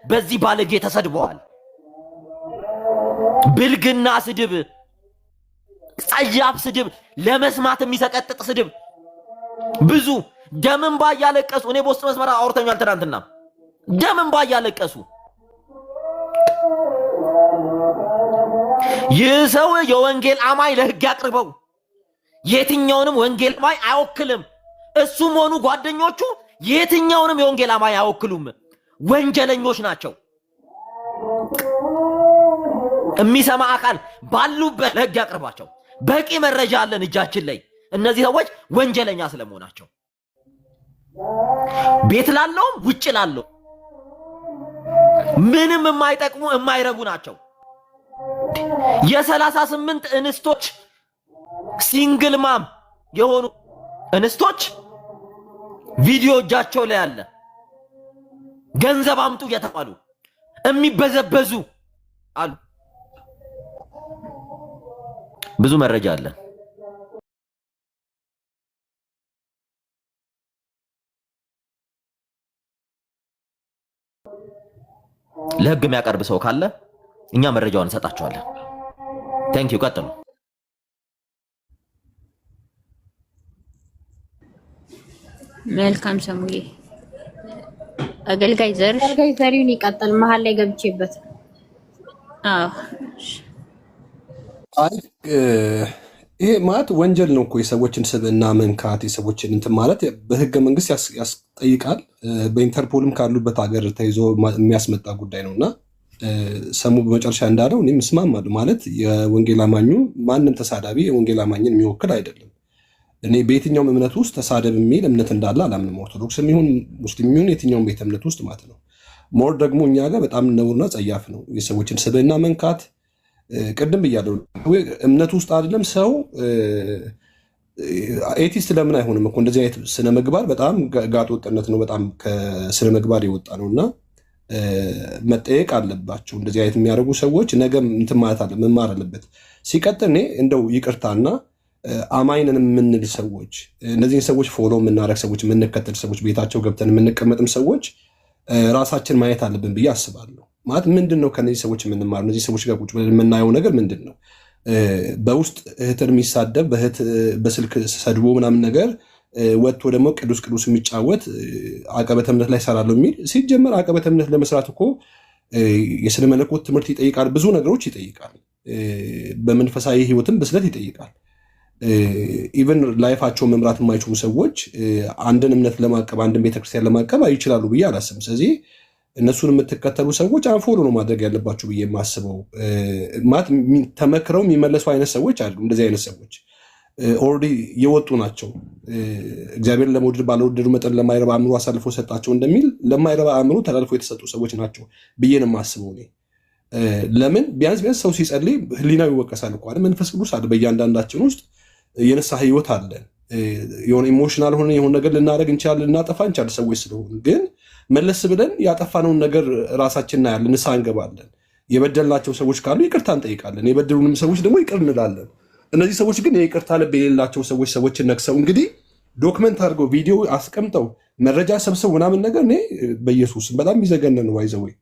በዚህ ባለጌ ተሰድበዋል። ብልግና ስድብ፣ ጸያፍ ስድብ፣ ለመስማት የሚሰቀጥጥ ስድብ ብዙ ደምን ባያለቀሱ እኔ በውስጥ መስመር አውርተኛል። ትናንትና ደምን ባያለቀሱ ይህ ሰው የወንጌል አማኝ ለህግ ያቅርበው። የትኛውንም ወንጌል አማኝ አይወክልም። እሱም ሆኑ ጓደኞቹ የትኛውንም የወንጌል አማኝ አይወክሉም። ወንጀለኞች ናቸው። የሚሰማ አካል ባሉበት ለህግ ያቅርባቸው። በቂ መረጃ አለን እጃችን ላይ እነዚህ ሰዎች ወንጀለኛ ስለመሆናቸው። ቤት ላለውም ውጭ ላለው ምንም የማይጠቅሙ የማይረቡ ናቸው። የ38 እንስቶች ሲንግል ማም የሆኑ እንስቶች ቪዲዮ እጃቸው ላይ አለ። ገንዘብ አምጡ እየተባሉ የሚበዘበዙ አሉ። ብዙ መረጃ አለ። ለህግ የሚያቀርብ ሰው ካለ እኛ መረጃውን እንሰጣቸዋለን። ቴንክ ዩ። ቀጥሉ። መልካም ሰሙዬ። አገልጋይ ዘሪሁን ይቀጥል። መሀል ላይ ገብቼበት ይሄ ማለት ወንጀል ነው እኮ የሰዎችን ስብዕና መንካት፣ የሰዎችን እንትን ማለት በህገ መንግስት ያስጠይቃል። በኢንተርፖልም ካሉበት ሀገር ተይዞ የሚያስመጣ ጉዳይ ነው እና ሰሙ በመጨረሻ እንዳለው እኔም እስማማለሁ። ማለት የወንጌል አማኙ ማንም ተሳዳቢ የወንጌል አማኝን የሚወክል አይደለም። እኔ በየትኛውም እምነት ውስጥ ተሳደብ የሚል እምነት እንዳለ አላምንም። ኦርቶዶክስ የሚሆን ሙስሊም የሚሆን የትኛውም ቤተ እምነት ውስጥ ማለት ነው። ሞር ደግሞ እኛ ጋር በጣም ነውርና ጸያፍ ነው የሰዎችን ስብዕና መንካት። ቅድም ብያለሁ፣ እምነት ውስጥ አይደለም ሰው ኤቲስት ለምን አይሆንም እኮ እንደዚህ አይነት ስነ ምግባር በጣም ጋጥ ወጥነት ነው። በጣም ከስነ ምግባር የወጣ ነው እና መጠየቅ አለባቸው። እንደዚህ አይነት የሚያደርጉ ሰዎች ነገ እንትን ማለት አለ መማር አለበት። ሲቀጥል እኔ እንደው ይቅርታና አማኝንን የምንል ሰዎች እነዚህን ሰዎች ፎሎ የምናደርግ ሰዎች የምንከተል ሰዎች ቤታቸው ገብተን የምንቀመጥም ሰዎች ራሳችን ማየት አለብን ብዬ አስባለሁ። ማለት ምንድን ነው ከነዚህ ሰዎች የምንማር? እነዚህ ሰዎች ጋር ቁጭ ብለን የምናየው ነገር ምንድን ነው? በውስጥ እህትን የሚሳደብ በስልክ ሰድቦ ምናምን ነገር ወጥቶ ደግሞ ቅዱስ ቅዱስ የሚጫወት አቀበተ እምነት ላይ ሰራለሁ የሚል ሲጀመር አቀበተ እምነት ለመስራት እኮ የስነ መለኮት ትምህርት ይጠይቃል፣ ብዙ ነገሮች ይጠይቃል፣ በመንፈሳዊ ህይወትም ብስለት ይጠይቃል። ኢቨን ላይፋቸውን መምራት የማይችሉ ሰዎች አንድን እምነት ለማቀብ አንድን ቤተክርስቲያን ለማቀብ ይችላሉ ብዬ አላስብም። ስለዚህ እነሱን የምትከተሉ ሰዎች አንፎሎ ነው ማድረግ ያለባቸው ብዬ የማስበው። ማለት ተመክረው የሚመለሱ አይነት ሰዎች አሉ። እንደዚህ አይነት ሰዎች ኦልሬዲ የወጡ ናቸው። እግዚአብሔር ለመውደድ ባለወደዱ መጠን ለማይረባ አእምሮ አሳልፎ ሰጣቸው እንደሚል ለማይረባ አእምሮ ተላልፎ የተሰጡ ሰዎች ናቸው ብዬ ነው የማስበው እኔ። ለምን ቢያንስ ሰው ሲጸልይ ህሊናው ይወቀሳል እኮ አይደል? መንፈስ ቅዱስ አለ በእያንዳንዳችን ውስጥ፣ የንስሐ ህይወት አለን። የሆነ ኢሞሽናል ሆነ የሆነ ነገር ልናደርግ እንችላለን፣ ልናጠፋ እንችላለን ሰዎች ስለሆኑ። ግን መለስ ብለን ያጠፋነውን ነገር ራሳችን እናያለን፣ ንስሐ እንገባለን። የበደልናቸው ሰዎች ካሉ ይቅርታ እንጠይቃለን፣ የበደሉንም ሰዎች ደግሞ ይቅር እንላለን። እነዚህ ሰዎች ግን የይቅርታ ልብ የሌላቸው ሰዎችን ነክሰው እንግዲህ ዶክመንት አድርገው ቪዲዮ አስቀምጠው መረጃ ሰብሰው ምናምን ነገር እኔ በኢየሱስ በጣም የሚዘገነን ዋይዘወይ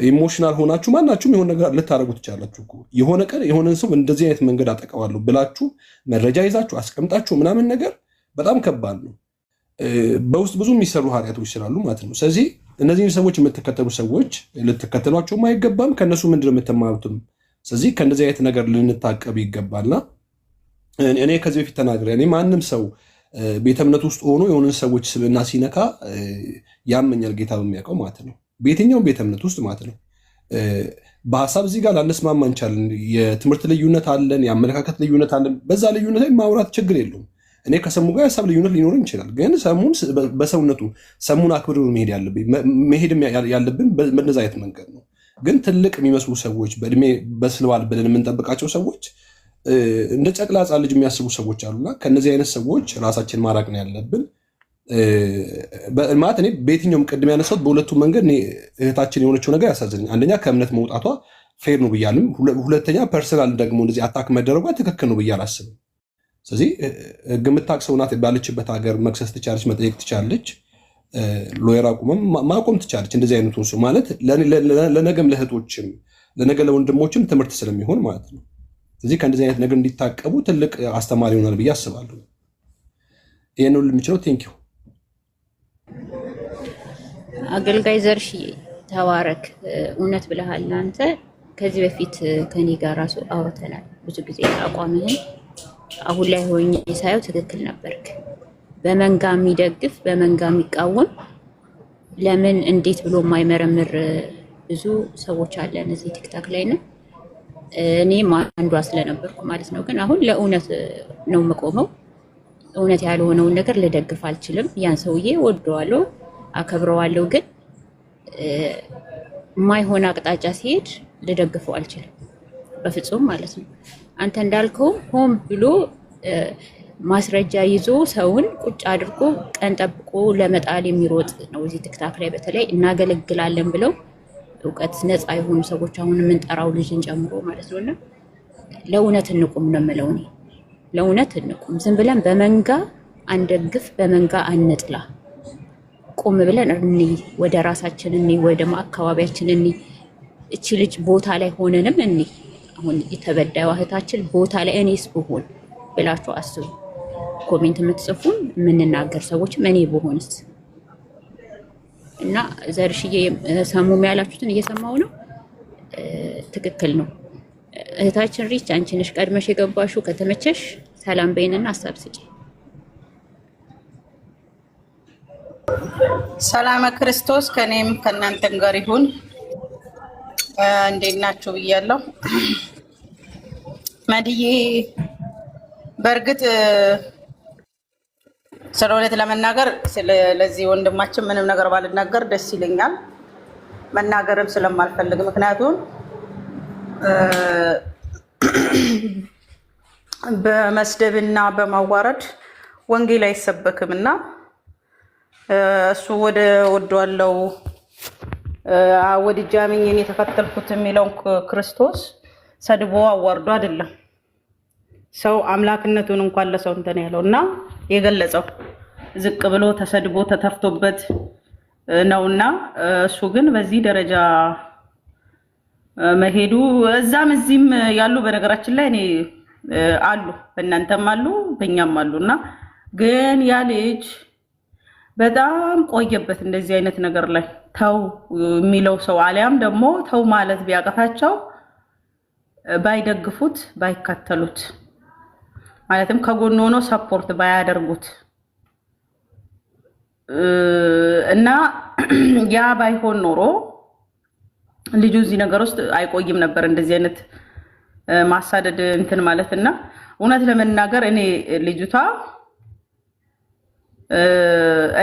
ኢሞሽናል ሆናችሁ ማናችሁም የሆነ ነገር ልታደርጉ ትችላላችሁ እኮ። የሆነ ቀን የሆነን ሰው እንደዚህ አይነት መንገድ አጠቀዋለሁ ብላችሁ መረጃ ይዛችሁ አስቀምጣችሁ ምናምን ነገር በጣም ከባድ ነው። በውስጥ ብዙ የሚሰሩ ኃጢአቶች ስላሉ ማለት ነው። ስለዚህ እነዚህን ሰዎች የምትከተሉ ሰዎች ልትከተሏቸውም አይገባም። ከእነሱ ምንድን ነው የምትማሩትም? ስለዚህ ከእንደዚህ አይነት ነገር ልንታቀብ ይገባልና እኔ ከዚህ በፊት ተናግሬ እኔ ማንም ሰው ቤተ እምነት ውስጥ ሆኖ የሆነ ሰዎች ስብዕና ሲነካ ያመኛል፣ ጌታ በሚያውቀው ማለት ነው። በየትኛውም ቤተ እምነት ውስጥ ማለት ነው። በሀሳብ እዚህ ጋር ላንስማማ እንችላለን። የትምህርት ልዩነት አለን፣ የአመለካከት ልዩነት አለን። በዛ ልዩነት ላይ ማውራት ችግር የለውም። እኔ ከሰሙ ጋር የሀሳብ ልዩነት ሊኖር ይችላል። ግን ሰሙን በሰውነቱ ሰሙን አክብር መሄድም ያለብን በነዛ አይነት መንገድ ነው። ግን ትልቅ የሚመስሉ ሰዎች በእድሜ በስለዋል ብለን የምንጠብቃቸው ሰዎች እንደ ጨቅላ ሕፃን ልጅ የሚያስቡ ሰዎች አሉና ከነዚህ አይነት ሰዎች ራሳችን ማራቅ ነው ያለብን። ማለት እኔ በየትኛውም ቅድም ያነሳሁት በሁለቱም መንገድ እህታችን የሆነችው ነገር ያሳዝነኝ። አንደኛ ከእምነት መውጣቷ ፌር ነው ብያልም፣ ሁለተኛ ፐርሰናል ደግሞ እንደዚህ አታክ መደረጓ ትክክል ነው ብዬ አላስብም። ስለዚህ ህግ የምታውቅ ሰው ናት ባለችበት ሀገር መክሰስ ትቻለች፣ መጠየቅ ትቻለች። ሎየር አቁመም ማቆም ትቻለች። እንደዚህ አይነቱን ሰው ማለት ለነገም ለእህቶችም ለነገ ለወንድሞችም ትምህርት ስለሚሆን ማለት ነው። ስለዚህ ከእንደዚህ አይነት ነገር እንዲታቀቡ ትልቅ አስተማሪ ይሆናል ብዬ አስባለሁ። ይሄን ሁሉ የሚችለው ቴንኪው አገልጋይ ዘርሽዬ ተባረክ። እውነት ብለሃል አንተ። ከዚህ በፊት ከኔ ጋር ራሱ አውርተናል ብዙ ጊዜ። አቋምህን አሁን ላይ ሆኜ ሳየው ትክክል ነበርክ። በመንጋ የሚደግፍ በመንጋ የሚቃወም ለምን እንዴት ብሎ የማይመረምር ብዙ ሰዎች አለን እዚህ ቲክታክ ላይ ነው። እኔም አንዷ ስለነበርኩ ማለት ነው። ግን አሁን ለእውነት ነው የምቆመው። እውነት ያልሆነውን ነገር ልደግፍ አልችልም። ያን ሰውዬ ወደዋለሁ፣ አከብረዋለሁ። ግን የማይሆን አቅጣጫ ሲሄድ ልደግፈው አልችልም በፍጹም ማለት ነው። አንተ እንዳልከው ሆን ብሎ ማስረጃ ይዞ ሰውን ቁጭ አድርጎ ቀን ጠብቆ ለመጣል የሚሮጥ ነው። እዚህ ቲክታክ ላይ በተለይ እናገለግላለን ብለው እውቀት ነፃ የሆኑ ሰዎች አሁን የምንጠራው ልጅን ጨምሮ ማለት ነውና ለእውነት እንቁም ነው የምለው እኔ። ለእውነት እንቁም። ዝም ብለን በመንጋ አንደግፍ፣ በመንጋ አንጥላ። ቁም ብለን እንይ፣ ወደ ራሳችን እንይ፣ ወደ አካባቢያችን እንይ። እቺ ልጅ ቦታ ላይ ሆነንም እንይ። አሁን የተበዳዩ እህታችን ቦታ ላይ እኔስ ብሆን ብላችሁ አስቡ። ኮሜንት የምትጽፉን የምንናገር ሰዎችም እኔ ብሆንስ። እና ዘርሽዬ ሰሙም ያላችሁትን እየሰማው ነው። ትክክል ነው። እህታችን ሪች አንቺ ነሽ ቀድመሽ የገባሽው። ከተመቸሽ ሰላም በይንና ሀሳብ ስጪ። ሰላም ክርስቶስ ከኔም ከእናንተም ጋር ይሁን። እንዴት ናችሁ ብያለሁ። መድዬ በእርግጥ ስለ እውነት ለመናገር ለዚህ ወንድማችን ምንም ነገር ባልናገር ደስ ይለኛል። መናገርም ስለማልፈልግ፣ ምክንያቱም በመስደብና በማዋረድ ወንጌል አይሰበክም እና እሱ ወደዋለው ወደ ጃሚን የተከተልኩት የሚለውን ክርስቶስ ሰድቦ አዋርዶ አይደለም ሰው አምላክነቱን እንኳን ለሰው እንትን ያለው እና የገለጸው ዝቅ ብሎ ተሰድቦ ተተፍቶበት ነውና እሱ ግን በዚህ ደረጃ መሄዱ እዛም እዚህም ያሉ በነገራችን ላይ እኔ አሉ በእናንተም አሉ በእኛም አሉና ግን ያ ልጅ በጣም ቆየበት እንደዚህ አይነት ነገር ላይ ተው የሚለው ሰው አሊያም ደግሞ ተው ማለት ቢያቀታቸው ባይደግፉት ባይከተሉት ማለትም ከጎን ሆኖ ሰፖርት ባያደርጉት እና ያ ባይሆን ኖሮ ልጁ እዚህ ነገር ውስጥ አይቆይም ነበር። እንደዚህ አይነት ማሳደድ እንትን ማለትና እውነት ለመናገር እኔ ልጅቷ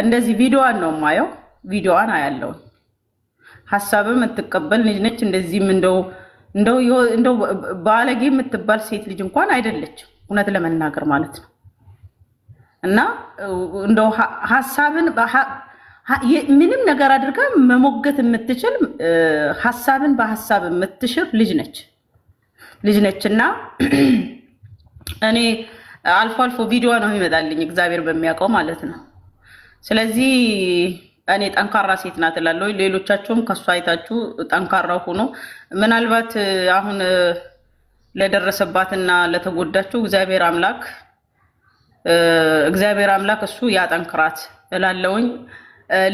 እንደዚህ ቪዲዮዋን ነው የማየው፣ ቪዲዮዋን አያለው። ሐሳብም የምትቀበል ልጅ ነች። እንደዚህም እንደው ባለጌ የምትባል ሴት ልጅ እንኳን አይደለችም እውነት ለመናገር ማለት ነው። እና እንደው ሐሳብን ምንም ነገር አድርጋ መሞገት የምትችል ሐሳብን በሐሳብ የምትሽር ልጅ ነችና እኔ አልፎ አልፎ ቪዲዮ ነው የሚመጣልኝ እግዚአብሔር በሚያውቀው ማለት ነው። ስለዚህ እኔ ጠንካራ ሴት ናት እላለሁ። ሌሎቻችሁም ከሷ አይታችሁ ጠንካራ ሆኖ ምናልባት አሁን ለደረሰባትና ለተጎዳችሁ እግዚአብሔር አምላክ እሱ ያጠንክራት እላለሁኝ።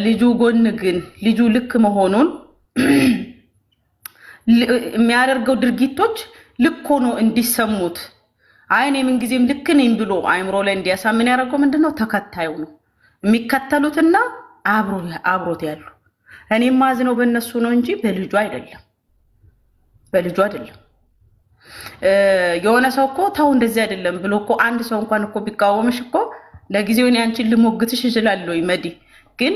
ልጁ ጎን ግን ልጁ ልክ መሆኑን የሚያደርገው ድርጊቶች ልክ ሆኖ እንዲሰሙት አይኔ ምን ጊዜም ልክ ነኝ ብሎ አይምሮ ላይ እንዲያሳምን ያደርገው ምንድነው? ተከታዩ ነው የሚከተሉትና አብሮት ያሉ። እኔ ማዝነው በእነሱ ነው እንጂ በልጁ አይደለም። የሆነ ሰው እኮ ተው እንደዚህ አይደለም ብሎ እኮ አንድ ሰው እንኳን እኮ ቢቃወምሽ እኮ ለጊዜው እኔ አንቺን ልሞግትሽ እችላለሁ መዲ፣ ግን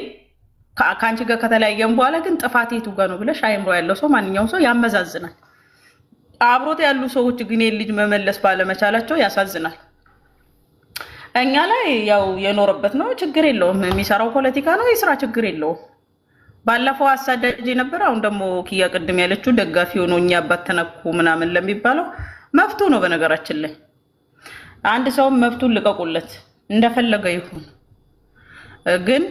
ከአንቺ ጋር ከተለያየም በኋላ ግን ጥፋት የቱ ጋር ነው ብለሽ አይምሮ ያለው ሰው ማንኛውም ሰው ያመዛዝናል። አብሮት ያሉ ሰዎች ግን ልጅ መመለስ ባለመቻላቸው ያሳዝናል። እኛ ላይ ያው የኖረበት ነው፣ ችግር የለውም። የሚሰራው ፖለቲካ ነው፣ የስራ ችግር የለውም። ባለፈው አሳዳጅ ነበር። አሁን ደግሞ ኪያ ቅድም ያለችው ደጋፊ ሆኖ እኛ አባት ተነኩ ምናምን ለሚባለው መብቱ ነው። በነገራችን ላይ አንድ ሰው መብቱን ልቀቁለት፣ እንደፈለገ ይሁን። ግን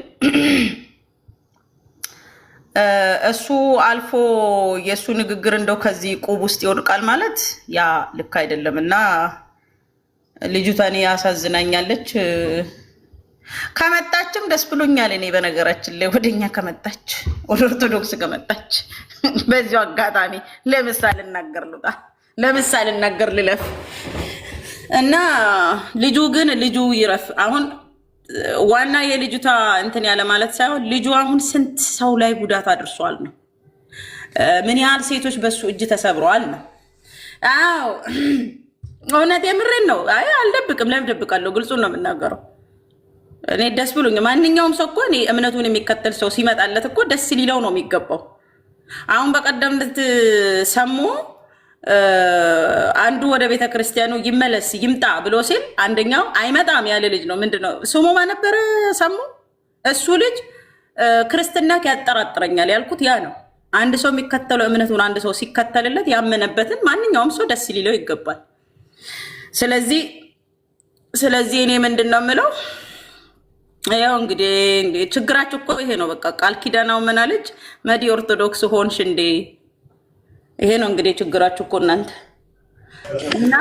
እሱ አልፎ የእሱ ንግግር እንደው ከዚህ ቁብ ውስጥ ይወድቃል ማለት ያ ልክ አይደለም እና ልጅቷ እኔ ያሳዝናኛለች። ከመጣችም ደስ ብሎኛል። እኔ በነገራችን ላይ ወደኛ ከመጣች ወደ ኦርቶዶክስ ከመጣች በዚሁ አጋጣሚ ለምሳሌ እናገር ልለፍ እና ልጁ ይረፍ። አሁን ዋና የልጅቷ እንትን ያለ ማለት ሳይሆን ልጁ አሁን ስንት ሰው ላይ ጉዳት አድርሷል ነው። ምን ያህል ሴቶች በሱ እጅ ተሰብረዋል ነው። አዎ እውነት የምሬን ነው። አይ አልደብቅም። ለምን ደብቃለሁ? ግልጹን ነው የምናገረው። እኔ ደስ ብሎኝ ማንኛውም ሰው እኮ እኔ እምነቱን የሚከተል ሰው ሲመጣለት እኮ ደስ ሊለው ነው የሚገባው። አሁን በቀደም ሰሙ አንዱ ወደ ቤተ ክርስቲያኑ ይመለስ ይምጣ ብሎ ሲል አንደኛው አይመጣም ያለ ልጅ ነው። ምንድነው ስሙ ማነበረ ሰሙ እሱ ልጅ ክርስትና ያጠራጥረኛል ያልኩት ያ ነው። አንድ ሰው የሚከተለው እምነቱን አንድ ሰው ሲከተልለት ያመነበትን ማንኛውም ሰው ደስ ሊለው ይገባል። ስለዚህ እኔ ምንድነው የምለው ያው እንግዲህ ችግራችሁ እኮ ይሄ ነው። በቃ ቃል ኪዳናው ምናለች መዲ ኦርቶዶክስ ሆንሽ እንዴ? ይሄ ነው እንግዲህ ችግራችሁ እኮ እናንተ እና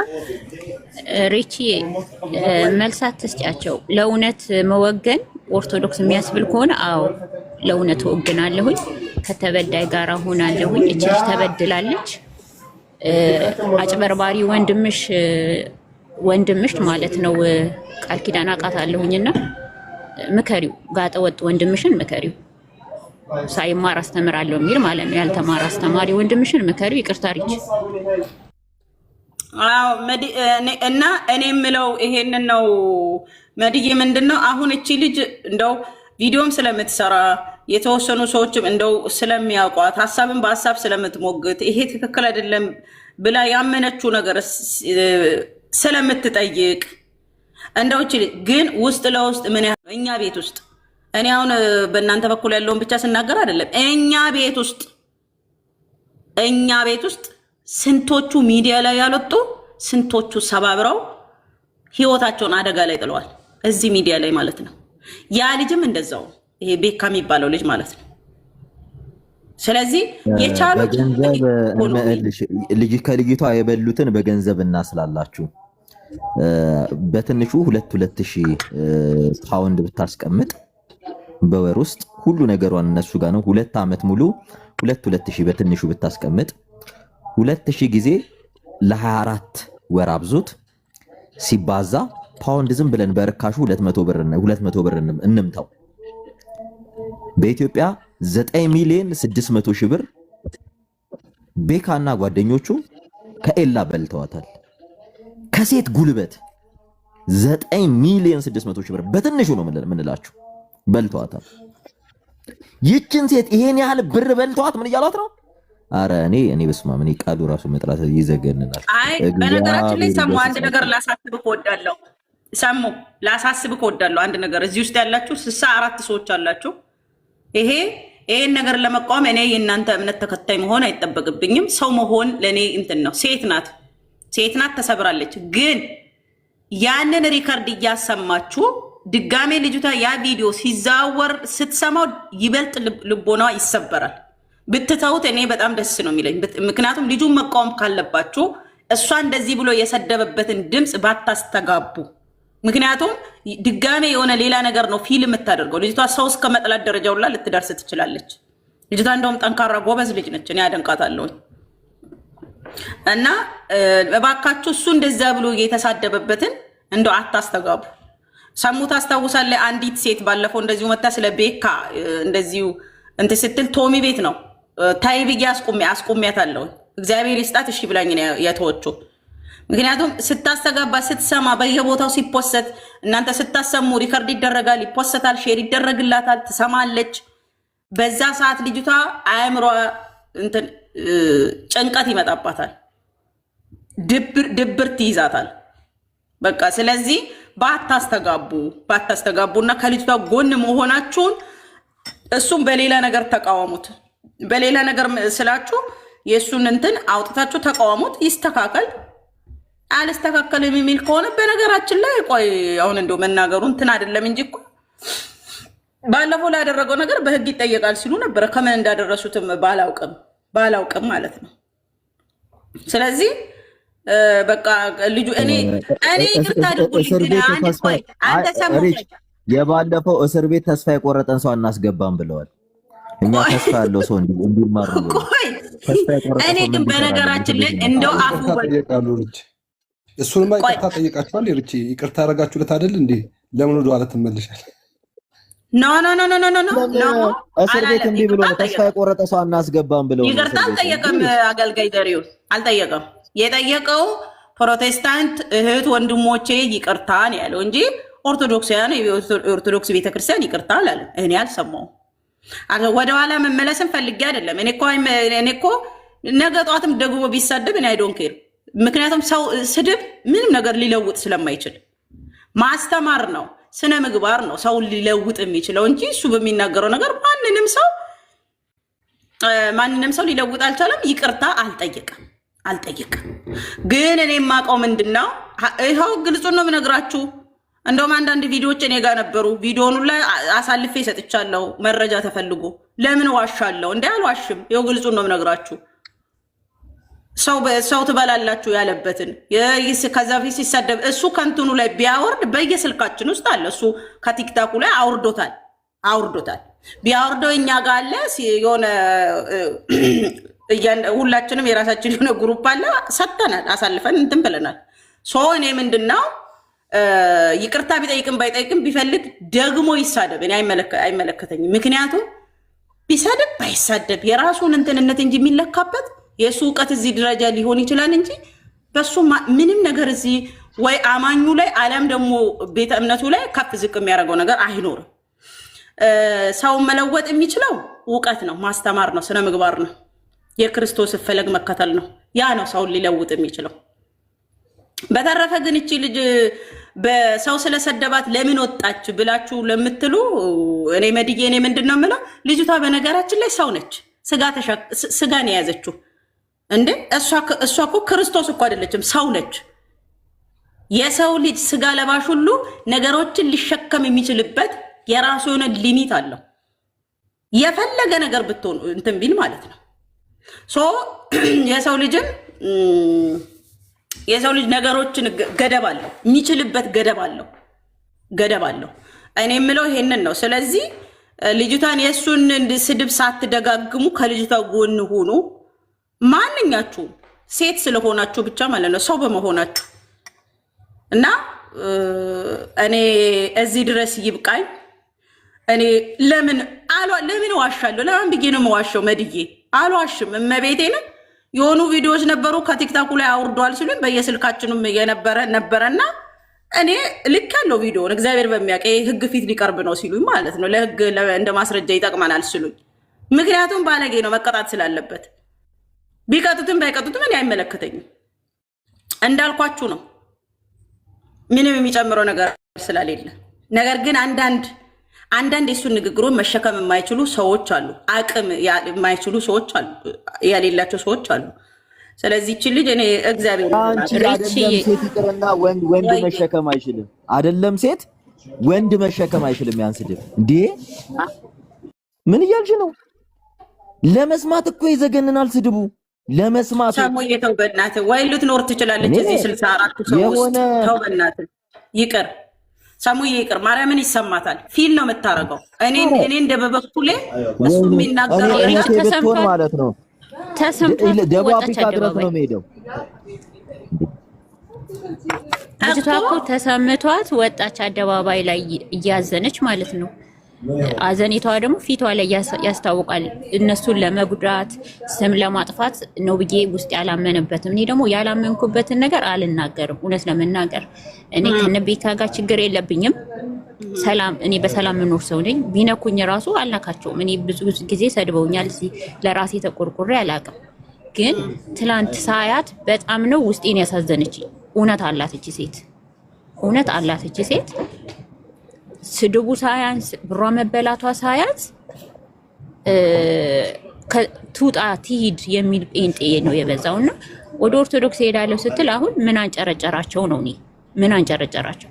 ሪቺ መልሳት ትስጫቸው። ለእውነት መወገን ኦርቶዶክስ የሚያስብል ከሆነ አዎ ለእውነት ወግናለሁኝ። ከተበዳይ ጋር ሆናለሁኝ። እቺ ልጅ ተበድላለች። አጭበርባሪ ወንድምሽ ማለት ነው። ቃል ኪዳን አውቃታለሁኝና ምከሪው፣ ጋጠ ወጥ ወንድምሽን ምከሪው። ሳይማር አስተምራለሁ የሚል ማለት ነው። ያልተማረ አስተማሪ ወንድምሽን ምከሪው። ይቅርታ ሪች። አዎ እና እኔ የምለው ይሄንን ነው። መድዬ ምንድነው አሁን እቺ ልጅ እንደው ቪዲዮም ስለምትሰራ የተወሰኑ ሰዎችም እንደው ስለሚያውቋት ሀሳብን በሀሳብ ስለምትሞግት ይሄ ትክክል አይደለም ብላ ያመነችው ነገር ስለምትጠይቅ እንደው እቺ ልጅ ግን ውስጥ ለውስጥ ምን ያህል እኛ ቤት ውስጥ እኔ አሁን በእናንተ በኩል ያለውን ብቻ ስናገር አይደለም። እኛ ቤት ውስጥ ስንቶቹ ሚዲያ ላይ ያልወጡ ስንቶቹ ሰባብረው ህይወታቸውን አደጋ ላይ ጥለዋል። እዚህ ሚዲያ ላይ ማለት ነው። ያ ልጅም እንደዛው ይሄ ቤካ የሚባለው ልጅ ማለት ነው። ስለዚህ የቻሉት ከልጅቷ የበሉትን በገንዘብ እናስላላችሁ። በትንሹ 2,000 ፓውንድ ብታስቀምጥ በወር ውስጥ ሁሉ ነገሯን እነሱ ጋር ነው። 2 ዓመት ሙሉ 2,000 በትንሹ ብታስቀምጥ 2,000 ጊዜ ለ24 ወር አብዙት ሲባዛ ፓውንድ ዝም ብለን በርካሹ 200 ብር እንምታው። በኢትዮጵያ 9,600,000 ብር ቤካና ጓደኞቹ ከኤላ በልተዋታል። ከሴት ጉልበት 9,600,000 ብር በትንሹ ነው የምንላችሁ በልተዋታል። ይችን ሴት ይሄን ያህል ብር በልተዋት ምን እያሏት ነው? አረ እኔ በስመ አብ ቃሉ ራሱ መጥራት ይዘገንናል። አይ በነገራችን ላይ ሰሙ አንድ ነገር ላሳስብህ እወዳለሁ። አንድ ነገር እዚህ ውስጥ ያላችሁ 64 ሰዎች አላችሁ። ይሄን ነገር ለመቃወም እኔ የእናንተ እምነት ተከታይ መሆን አይጠበቅብኝም። ሰው መሆን ለእኔ እንትን ነው። ሴት ናት ተሰብራለች። ግን ያንን ሪከርድ እያሰማችሁ ድጋሜ ልጅቷ ያ ቪዲዮ ሲዛወር ስትሰማው ይበልጥ ልቦናዋ ይሰበራል። ብትተውት እኔ በጣም ደስ ነው የሚለኝ። ምክንያቱም ልጁን መቃወም ካለባችሁ እሷ እንደዚህ ብሎ የሰደበበትን ድምፅ ባታስተጋቡ። ምክንያቱም ድጋሜ የሆነ ሌላ ነገር ነው ፊልም የምታደርገው። ልጅቷ ሰው እስከ መጥላት ደረጃ ሁላ ልትደርስ ትችላለች። ልጅቷ እንደውም ጠንካራ ጎበዝ ልጅ ነች። እኔ አደንቃታለሁኝ። እና እባካችሁ እሱ እንደዛ ብሎ የተሳደበበትን እንደው አታስተጋቡ። ሰሙ ታስታውሳለህ? አንዲት ሴት ባለፈው እንደዚሁ መታ ስለ ቤካ እንደዚሁ እንትን ስትል ቶሚ ቤት ነው ታይ ብዬ አስቆሚያታለሁ። እግዚአብሔር ይስጣት እሺ ብላኝ የተወችው። ምክንያቱም ስታስተጋባ ስትሰማ በየቦታው ሲፖሰት እናንተ ስታሰሙ ሪከርድ ይደረጋል፣ ይፖሰታል፣ ሼር ይደረግላታል፣ ትሰማለች። በዛ ሰዓት ልጅቷ አእምሯ እንትን ጭንቀት ይመጣባታል፣ ድብርት ይይዛታል። በቃ ስለዚህ ባታስተጋቡና ከልጅቷ ጎን መሆናችሁን እሱም በሌላ ነገር ተቃወሙት። በሌላ ነገር ስላችሁ የእሱን እንትን አውጥታችሁ ተቃወሙት። ይስተካከል። አልስተካከልም የሚል ከሆነ በነገራችን ላይ ቆይ አሁን እንደው መናገሩ እንትን አይደለም እንጂ እኮ ባለፈው ላይ ያደረገው ነገር በህግ ይጠየቃል ሲሉ ነበር። ከምን እንዳደረሱትም ባላውቅም ማለት ነው። ስለዚህ በቃ ልጁ እኔ ይቅርታ አድርጉልኝ። አንተ ሰሞኑን የባለፈው እስር ቤት ተስፋ የቆረጠን ሰው አናስገባም ብለዋል። እኛ ተስፋ ያለው ሰው እንዲማሩ እኔ ግን በነገራችን ላይ እንደው አፉ እሱንማ ይቅርታ ጠይቃችኋል። ርቺ ይቅርታ አደረጋችሁለት አይደል እንዴ? ለምን ወደ ኋላ ትመልሻል? ኖ እስር ቤት እንዲህ ብሎ ተስፋ የቆረጠ ሰው አናስገባም ብለው ይቅርታ አልጠየቀም። አገልጋይ ደሪው አልጠየቀም። የጠየቀው ፕሮቴስታንት እህት ወንድሞቼ ይቅርታ ነው ያለው እንጂ ኦርቶዶክሳውያን የኦርቶዶክስ ቤተክርስቲያን ይቅርታ አላለም። እኔ አልሰማሁም። ወደኋላ መመለስን ፈልጌ አይደለም። እኔ እኮ ነገ ጠዋትም ደግሞ ቢሳደብ እኔ አይዶን ኬር። ምክንያቱም ሰው ስድብ ምንም ነገር ሊለውጥ ስለማይችል ማስተማር ነው፣ ስነ ምግባር ነው ሰው ሊለውጥ የሚችለው እንጂ እሱ በሚናገረው ነገር ማንንም ሰው ሊለውጥ አልቻለም። ይቅርታ አልጠየቅም። ግን እኔ የማውቀው ምንድነው ይኸው ግልጹን ነው የምነግራችሁ። እንደውም አንዳንድ ቪዲዮዎች እኔ ጋር ነበሩ። ቪዲዮውን ላይ አሳልፌ ሰጥቻለሁ። መረጃ ተፈልጎ ለምን ዋሻለሁ? እንዴ አልዋሽም። ይኸው ግልጹን ነው የምነግራችሁ። ሰው ትበላላችሁ ያለበትን ከዛ ፊት ሲሰደብ እሱ ከንትኑ ላይ ቢያወርድ በየስልካችን ውስጥ አለ። እሱ ከቲክታኩ ላይ አውርዶታል። ቢያወርደው እኛ ጋር አለ። የሆነ ሁላችንም የራሳችን የሆነ ግሩፕ አለ። ሰጥተናል፣ አሳልፈን እንትን ብለናል። እኔ ምንድነው ይቅርታ ቢጠይቅም ባይጠይቅም ቢፈልግ ደግሞ ይሳደብ፣ እኔ አይመለከተኝም። ምክንያቱም ቢሳደብ ባይሳደብ የራሱን እንትንነት እንጂ የሚለካበት የእሱ እውቀት እዚህ ደረጃ ሊሆን ይችላል እንጂ በሱ ምንም ነገር እዚህ ወይ አማኙ ላይ አለም ደግሞ ቤተ እምነቱ ላይ ከፍ ዝቅ የሚያደርገው ነገር አይኖርም። ሰውን መለወጥ የሚችለው እውቀት ነው፣ ማስተማር ነው፣ ስነ ምግባር ነው፣ የክርስቶስ ፈለግ መከተል ነው። ያ ነው ሰውን ሊለውጥ የሚችለው። በተረፈ ግን እቺ ልጅ በሰው ስለሰደባት ለምን ወጣች ብላችሁ ለምትሉ እኔ መድዬ እኔ ምንድነው የምለው፣ ልጅቷ በነገራችን ላይ ሰው ነች። ስጋን የያዘችው እንዴ እሷ እኮ ክርስቶስ እኮ አይደለችም፣ ሰው ነች። የሰው ልጅ ስጋ ለባሽ ሁሉ ነገሮችን ሊሸከም የሚችልበት የራሱ የሆነ ሊሚት አለው። የፈለገ ነገር ብትሆን እንትን ቢል ማለት ነው። የሰው ልጅ ነገሮችን ገደብ አለው፣ የሚችልበት ገደብ አለው። እኔ የምለው ይሄንን ነው። ስለዚህ ልጅቷን የእሱን ስድብ ሳትደጋግሙ ከልጅቷ ጎን ሆኑ። ማንኛችሁም ሴት ስለሆናችሁ ብቻ ማለት ነው፣ ሰው በመሆናችሁ እና እኔ እዚህ ድረስ ይብቃኝ። እኔ ለምን ዋሻለሁ? ለምን ብዬ ነው የምዋሸው? መድዬ አልዋሽም። እመቤቴን የሆኑ ቪዲዮዎች ነበሩ ከቲክታኩ ላይ አውርዷል ሲሉኝ በየስልካችንም ነበረና እኔ ልክ ያለው ቪዲዮን እግዚአብሔር በሚያውቅ ህግ ፊት ሊቀርብ ነው ሲሉኝ ማለት ነው፣ ለህግ እንደ ማስረጃ ይጠቅመናል ሲሉኝ፣ ምክንያቱም ባለጌ ነው መቀጣት ስላለበት። ቢቀጡትም ባይቀጡትም እኔ አይመለከተኝም። እንዳልኳችሁ ነው፣ ምንም የሚጨምረው ነገር ስለሌለ። ነገር ግን አንዳንድ የሱን ንግግሩን መሸከም የማይችሉ ሰዎች አሉ፣ አቅም የማይችሉ ሰዎች አሉ፣ ያሌላቸው ሰዎች አሉ። ስለዚህ እቺ ልጅ እኔ እግዚአብሔር ሴት ይቅርና ወንድ መሸከም አይችልም። አይደለም ሴት ወንድ መሸከም አይችልም። ያን ስድብ እንዴ ምን እያልሽ ነው? ለመስማት እኮ ይዘገንናል ስድቡ። ለመስማት ሰሞኑን የተው በእናትህ ወይ ልትኖር ትችላለች እዚህ 64 ሰው ውስጥ ተው በእናትህ ይቅር። ሰሙዬ ይቅር፣ ማርያምን ይሰማታል። ፊል ነው የምታረገው። እኔ እንደ በበኩሌ እሱ የሚናገረው ተሰምቶ ማለት ነው። ደቡብ አፍሪካ ድረስ ነው የሚሄደው። ልጅቷ እኮ ተሰምቷት ወጣች አደባባይ ላይ እያዘነች ማለት ነው። አዘኔቷ ደግሞ ፊቷ ላይ ያስታውቃል። እነሱን ለመጉዳት ስም ለማጥፋት ነው ብዬ ውስጥ ያላመነበትም። እኔ ደግሞ ያላመንኩበትን ነገር አልናገርም። እውነት ለመናገር እኔ ከነቤካ ጋር ችግር የለብኝም። እኔ በሰላም የምኖር ሰው ነኝ። ቢነኩኝ ራሱ አልነካቸውም። እኔ ብዙ ጊዜ ሰድበውኛል። ለራሴ ተቆርቆሬ አላውቅም። ግን ትላንት ሳያት በጣም ነው ውስጤን ያሳዘነችኝ። እውነት አላት እቺ ሴት፣ እውነት አላት እቺ ሴት። ስድቡ ሳያንስ ብሯ መበላቷ ሳያንስ ትውጣ ትሂድ የሚል ጴንጤ ነው የበዛውና ወደ ኦርቶዶክስ ሄዳለሁ ስትል አሁን ምን አንጨረጨራቸው ነው? እኔ ምን አንጨረጨራቸው?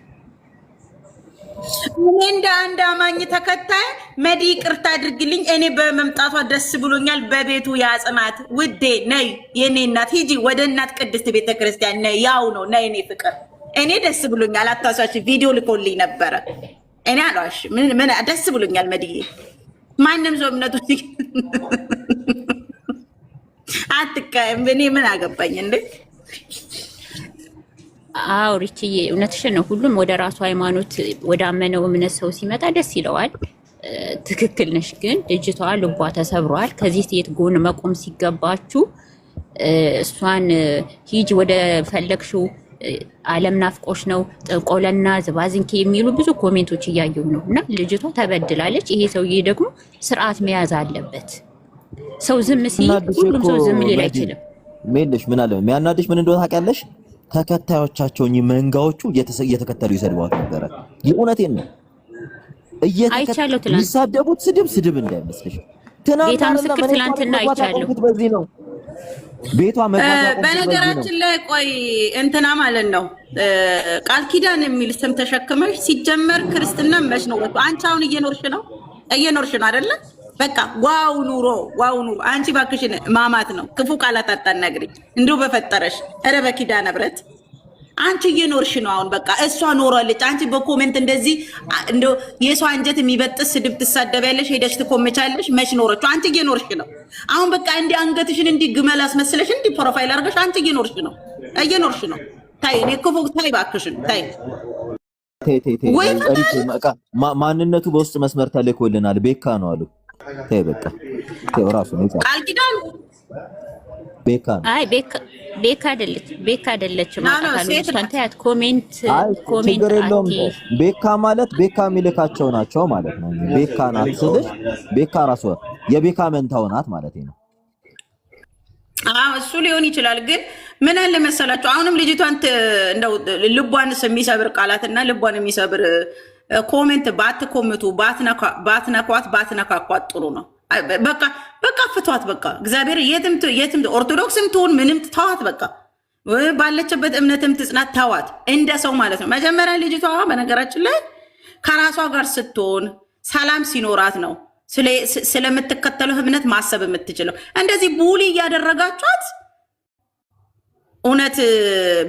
እኔ እንደ አንድ አማኝ ተከታይ መዲ ይቅርታ አድርግልኝ። እኔ በመምጣቷ ደስ ብሎኛል። በቤቱ ያጽናት ውዴ። ነይ የኔ እናት ሂጂ ወደ እናት ቅድስት ቤተክርስቲያን ነይ። ያው ነው ነይ እኔ ፍቅር። እኔ ደስ ብሎኛል። አታሳሽ ቪዲዮ ልኮልኝ ነበረ። እኔ አሏሽ ምን ደስ ብሎኛል። መዲዬ ማንም ሰው እምነቱ አትቃየም። እኔ ምን አገባኝ እንዴ? አዎ ሪችዬ እውነትሽን ነው። ሁሉም ወደ ራሱ ሃይማኖት ወደ አመነው እምነት ሰው ሲመጣ ደስ ይለዋል። ትክክል ነሽ። ግን ልጅቷ ልቧ ተሰብሯል። ከዚህ ሴት ጎን መቆም ሲገባችሁ እሷን ሂጅ ወደ ፈለግሽው ዓለም ናፍቆሽ ነው ጥንቆለና ዝባዝንኬ የሚሉ ብዙ ኮሜንቶች እያየሁ ነው። እና ልጅቷ ተበድላለች። ይሄ ሰውዬ ደግሞ ስርዓት መያዝ አለበት። ሰው ዝም ሲል ሁሉም ሰው ዝም ሊል አይችልም። ሜልሽ ምን አለ የሚያናድሽ ምን እንደሆነ ታውቂያለሽ? ተከታዮቻቸውን መንጋዎቹ እየተከተሉ ይሰድቧት ነበረ። የእውነቴን ነው። አይቻለሁ። ትላንት የሚሳደቡት ስድብ እንዳይመስልሽ። ጌታ ምስክር ትላንትና አይቻለሁ። በዚህ ነው ቤቷ መግባት። በነገራችን ላይ ቆይ እንትና ማለት ነው ቃል ኪዳን የሚል ስም ተሸክመሽ ሲጀመር ክርስትና መች ነው ወጥቶ አንቺ አሁን እየኖርሽ ነው አይደለ? በቃ ዋው ኑሮ አንቺ ባክሽን ማማት ነው። ክፉ ቃላት አታናግሪኝ እንዲሁ በፈጠረሽ። ኧረ በኪዳነ ምሕረት አንቺ እየኖርሽ ነው አሁን። በቃ እሷ ኖራለች። አንቺ በኮሜንት እንደዚህ እንደው የሷ አንጀት የሚበጥስ ስድብ ትሳደቢያለሽ፣ ሄደሽ ትኮመቻለሽ። መች ኖረች? አንቺ እየኖርሽ ነው አሁን። በቃ እንዲህ አንገትሽን እንዲህ ግመል አስመስለሽ እንዲህ ፕሮፋይል አድርገሽ አንቺ እየኖርሽ ነው። ታይ እኔ ክፉ ታይ ባክሽን ታይ። ማንነቱ በውስጥ መስመር ተልኮልናል። ቤካ ነው አሉ። ታይ በቃ ታይ ራሱ ነው ቃል ኪዳን ቤካ ነው። አይ ቤካ አይደለችም። ታንታያት ኮሜንት ቤካ ማለት ቤካ የሚልካቸው ናቸው ማለት ነው። ቤካ ናት ስልሽ ቤካ ራሷ የቤካ መንታው ናት ማለት ነው። እሱ ሊሆን ይችላል። ግን ምን አለ መሰላችሁ አሁንም ልጅቷን እንደው ልቧን የሚሰብር ቃላትና ልቧን የሚሰብር ኮሜንት ባትኮምቱ ባትነኳት ጥሩ ነው። በቃ ፍቷት። በቃ እግዚአብሔር የትም ኦርቶዶክስም ትሁን ምንም ተዋት። በቃ ባለችበት እምነትም ትጽናት። ተዋት እንደ ሰው ማለት ነው። መጀመሪያ ልጅቷ በነገራችን ላይ ከራሷ ጋር ስትሆን ሰላም ሲኖራት ነው ስለምትከተለው እምነት ማሰብ የምትችለው። እንደዚህ ቡሊ እያደረጋችኋት እውነት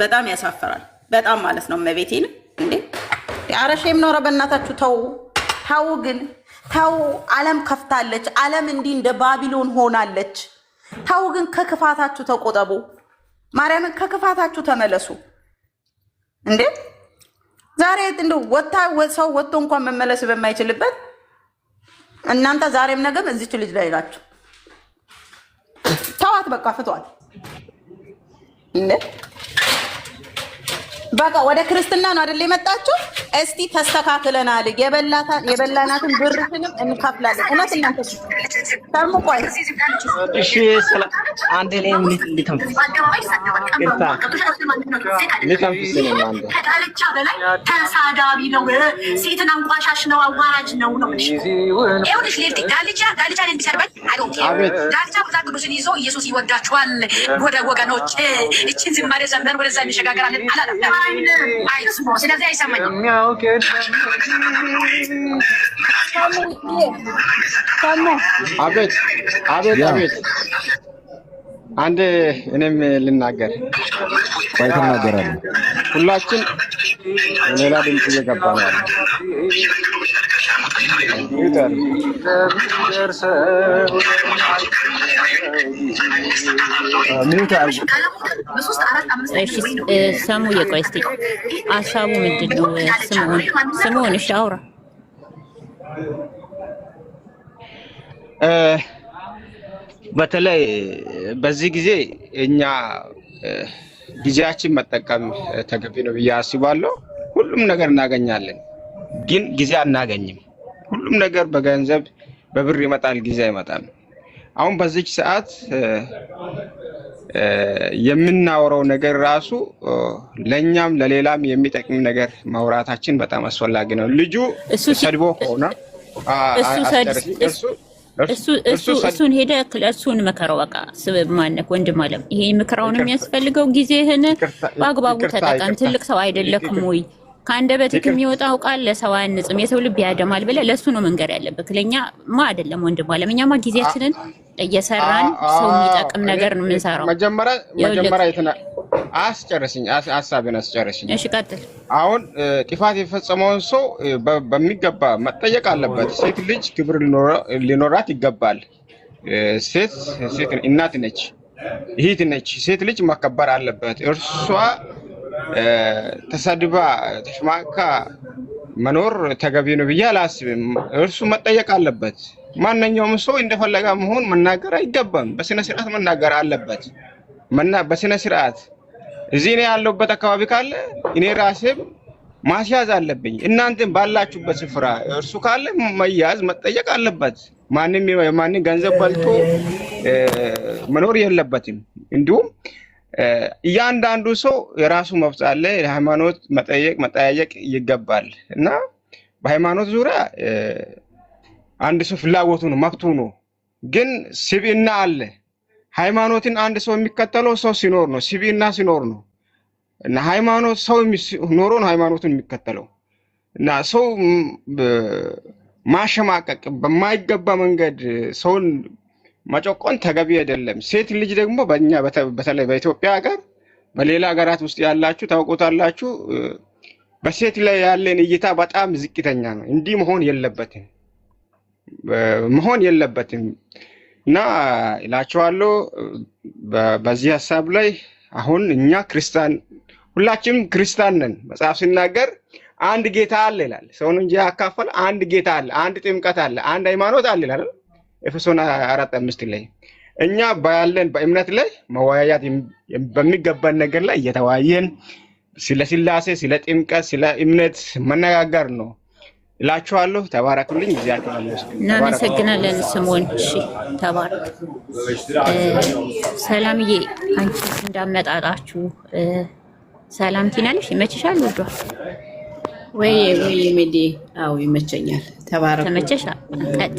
በጣም ያሳፈራል። በጣም ማለት ነው። እመቤቴን እንዴ አረሼም ኖረ በእናታችሁ ተው ግን ተው። ዓለም ከፍታለች። ዓለም እንዲህ እንደ ባቢሎን ሆናለች። ተው ግን ከክፋታችሁ ተቆጠቡ። ማርያምን ከክፋታችሁ ተመለሱ። እንዴ ዛሬ እንደው ሰው ወጥቶ እንኳን መመለስ በማይችልበት እናንተ ዛሬም ነገም እዚች ልጅ ላይ ናችሁ። ተዋት በቃ ፍቷት። እንዴ በቃ ወደ ክርስትና ነው አይደል የመጣችሁ? እስቲ ተስተካክለናል። የበላናትን ብርሽንም እንከፍላለን። እውነት እናንተ ታርሙቋይ እሺ ሰላም አንዴ ላይ ከዳልቻ በላይ ተሳዳቢ ነው፣ ሴትን አንቋሻሽ ነው፣ አዋራጅ ነው ነው። ይኸውልሽ ዳልቻ ሊሰድበኝ ዳልቻ መጽሐፍ ቅዱስን ይዞ ኢየሱስ ይወዳችኋል ወደ ወገኖች እችን ዝማሬ ዘምረን ወደዛ እንሸጋገራለን አላለም። ስለዚህ አይሰማኝም። አቤት አንድ እኔም ልናገር። ትናገራለህ። ሁላችን ሌላ ድምፅ እየገባ ነው ያለ ሰሙ የቆይ እስኪ ሀሳቡ ምንድን ነው? ስምዖን እሺ አውራ። በተለይ በዚህ ጊዜ እኛ ጊዜያችን መጠቀም ተገቢ ነው ብዬ አስባለሁ። ሁሉም ነገር እናገኛለን፣ ግን ጊዜ አናገኝም። ሁሉም ነገር በገንዘብ በብር ይመጣል፣ ጊዜ አይመጣም። አሁን በዚች ሰዓት የምናወራው ነገር ራሱ ለኛም ለሌላም የሚጠቅም ነገር ማውራታችን በጣም አስፈላጊ ነው። ልጁ ሰድቦ ከሆነ እሱን ሄደ እሱን መከራው በቃ ማነክ ወንድም አለም ይሄ ምክራውን የሚያስፈልገው ጊዜህን በአግባቡ ተጠቀም። ትልቅ ሰው አይደለክም ወይ? ከአንደበትህ የሚወጣው ቃል ለሰው አንጽም የሰው ልብ ያደማል ብለህ ለሱ ነው መንገር ያለበት። ለኛማ አይደለም ወንድም አለም። እኛማ ጊዜያችንን እየሰራን ሰው የሚጠቅም ነገር ነው የምንሰራው። መጀመሪያ አስጨርሽኝ፣ ሐሳቤን አስጨርሽኝ። እሺ ቀጥል። አሁን ጥፋት የፈጸመውን ሰው በሚገባ መጠየቅ አለበት። ሴት ልጅ ክብር ሊኖራት ይገባል። ሴት እናት ነች፣ እህት ነች። ሴት ልጅ መከበር አለበት። እርሷ ተሰድባ ተሽማካ መኖር ተገቢ ነው ብዬ አላስብም። እርሱ መጠየቅ አለበት። ማንኛውም ሰው እንደፈለገ መሆን መናገር አይገባም። በስነ ስርዓት መናገር አለበት። በስነ ስርዓት እዚህ ነው ያለውበት አካባቢ ካለ እኔ ራሴም ማስያዝ አለብኝ። እናንተም ባላችሁበት ስፍራ እርሱ ካለ መያዝ መጠየቅ አለበት። ማንም ገንዘብ በልቶ መኖር የለበትም። እንዲሁም እያንዳንዱ ሰው የራሱ መብት አለ። ሃይማኖት መጠየቅ ይገባል እና በሃይማኖት ዙሪያ አንድ ሰው ፍላጎቱ ነው መብቱ ነው። ግን ስብዕና አለ። ሃይማኖትን አንድ ሰው የሚከተለው ሰው ሲኖር ነው፣ ስብዕና ሲኖር ነው። እና ሃይማኖት ሰው ኖሮ ነው ሃይማኖቱን የሚከተለው እና ሰው ማሸማቀቅ በማይገባ መንገድ ሰውን መጨቆን ተገቢ አይደለም። ሴት ልጅ ደግሞ በእኛ በተለይ በኢትዮጵያ ሀገር በሌላ ሀገራት ውስጥ ያላችሁ ታውቁታላችሁ፣ በሴት ላይ ያለን እይታ በጣም ዝቅተኛ ነው። እንዲህ መሆን የለበትም እና እላቸዋለሁ በዚህ ሀሳብ ላይ አሁን እኛ ክርስቲያን ሁላችንም ክርስቲያን ነን። መጽሐፍ ሲናገር አንድ ጌታ አለ ይላል። ሰውን እንጂ ያካፈለ አንድ ጌታ አለ፣ አንድ ጥምቀት አለ፣ አንድ ሃይማኖት አለ ይላል ኤፌሶን 4:5 ላይ። እኛ ባለን በእምነት ላይ መወያያት በሚገባን ነገር ላይ እየተወያየን ስለ ስላሴ፣ ስለ ጥምቀት፣ ስለ እምነት መነጋገር ነው እላችኋለሁ። ተባረኩልኝ። እግዚአብሔር ይመስገን። እናመሰግናለን ስሞን። እሺ ተባረክ። ሰላምዬ አንቺ እንዳመጣጣችሁ ሰላም ትናለሽ። ይመችሻል? ወዷል ወይ ሜዲ? አዎ ይመቸኛል። ተባረኩ። ተመቸሻ? ቀጥ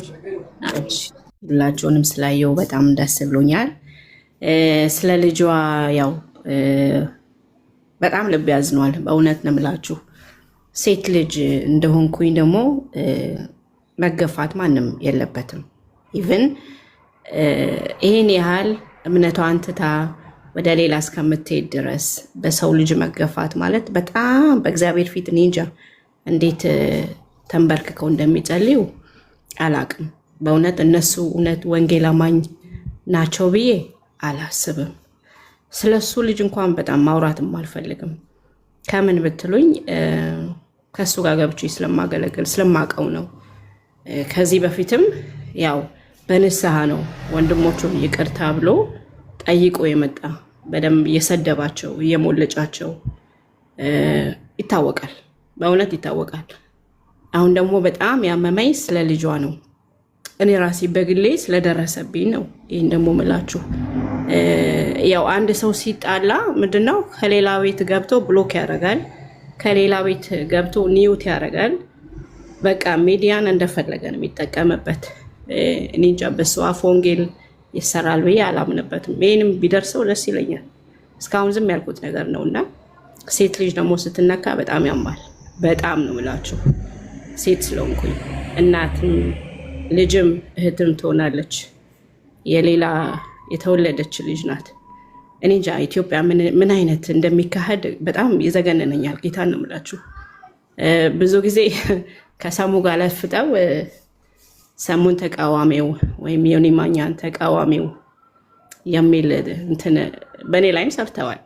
ሁላችሁንም ስላየው በጣም ደስ ብሎኛል። ስለ ልጇ ያው በጣም ልብ ያዝኗል። በእውነት ነው የምላችሁ። ሴት ልጅ እንደሆንኩኝ ደግሞ መገፋት ማንም የለበትም። ኢቭን ይህን ያህል እምነቷን ትታ ወደ ሌላ እስከምትሄድ ድረስ በሰው ልጅ መገፋት ማለት በጣም በእግዚአብሔር ፊት እኔ እንጃ እንዴት ተንበርክከው እንደሚጸልዩ አላቅም። በእውነት እነሱ እውነት ወንጌል አማኝ ናቸው ብዬ አላስብም። ስለሱ ልጅ እንኳን በጣም ማውራትም አልፈልግም። ከምን ብትሉኝ ከሱ ጋር ገብቼ ስለማገለግል ስለማቀው ነው። ከዚህ በፊትም ያው በንስሐ ነው ወንድሞቹን ይቅርታ ብሎ ጠይቆ የመጣ በደንብ እየሰደባቸው እየሞለጫቸው ይታወቃል። በእውነት ይታወቃል። አሁን ደግሞ በጣም ያመመኝ ስለ ልጇ ነው። እኔ ራሴ በግሌ ስለደረሰብኝ ነው ይህን ደግሞ ምላችሁ። ያው አንድ ሰው ሲጣላ ምንድነው ከሌላ ቤት ገብቶ ብሎክ ያደርጋል፣ ከሌላ ቤት ገብቶ ኒውት ያደርጋል። በቃ ሚዲያን እንደፈለገ ነው የሚጠቀምበት። እኔ እንጃ በሱ አፍ ወንጌል ይሰራል ብዬ አላምንበትም። ይህንም ቢደርሰው ደስ ይለኛል። እስካሁን ዝም ያልኩት ነገር ነው እና ሴት ልጅ ደግሞ ስትነካ በጣም ያማል። በጣም ነው ምላችሁ። ሴት ስለሆንኩኝ እናትም ልጅም እህትም ትሆናለች። የሌላ የተወለደች ልጅ ናት። እኔ እንጃ ኢትዮጵያ ምን አይነት እንደሚካሄድ በጣም ይዘገነነኛል። ጌታ ነው የምላችሁ። ብዙ ጊዜ ከሰሙ ጋር ለፍጠው ሰሙን ተቃዋሚው ወይም ዮኒ ማኛን ተቃዋሚው የሚል እንትን በእኔ ላይም ሰርተዋል።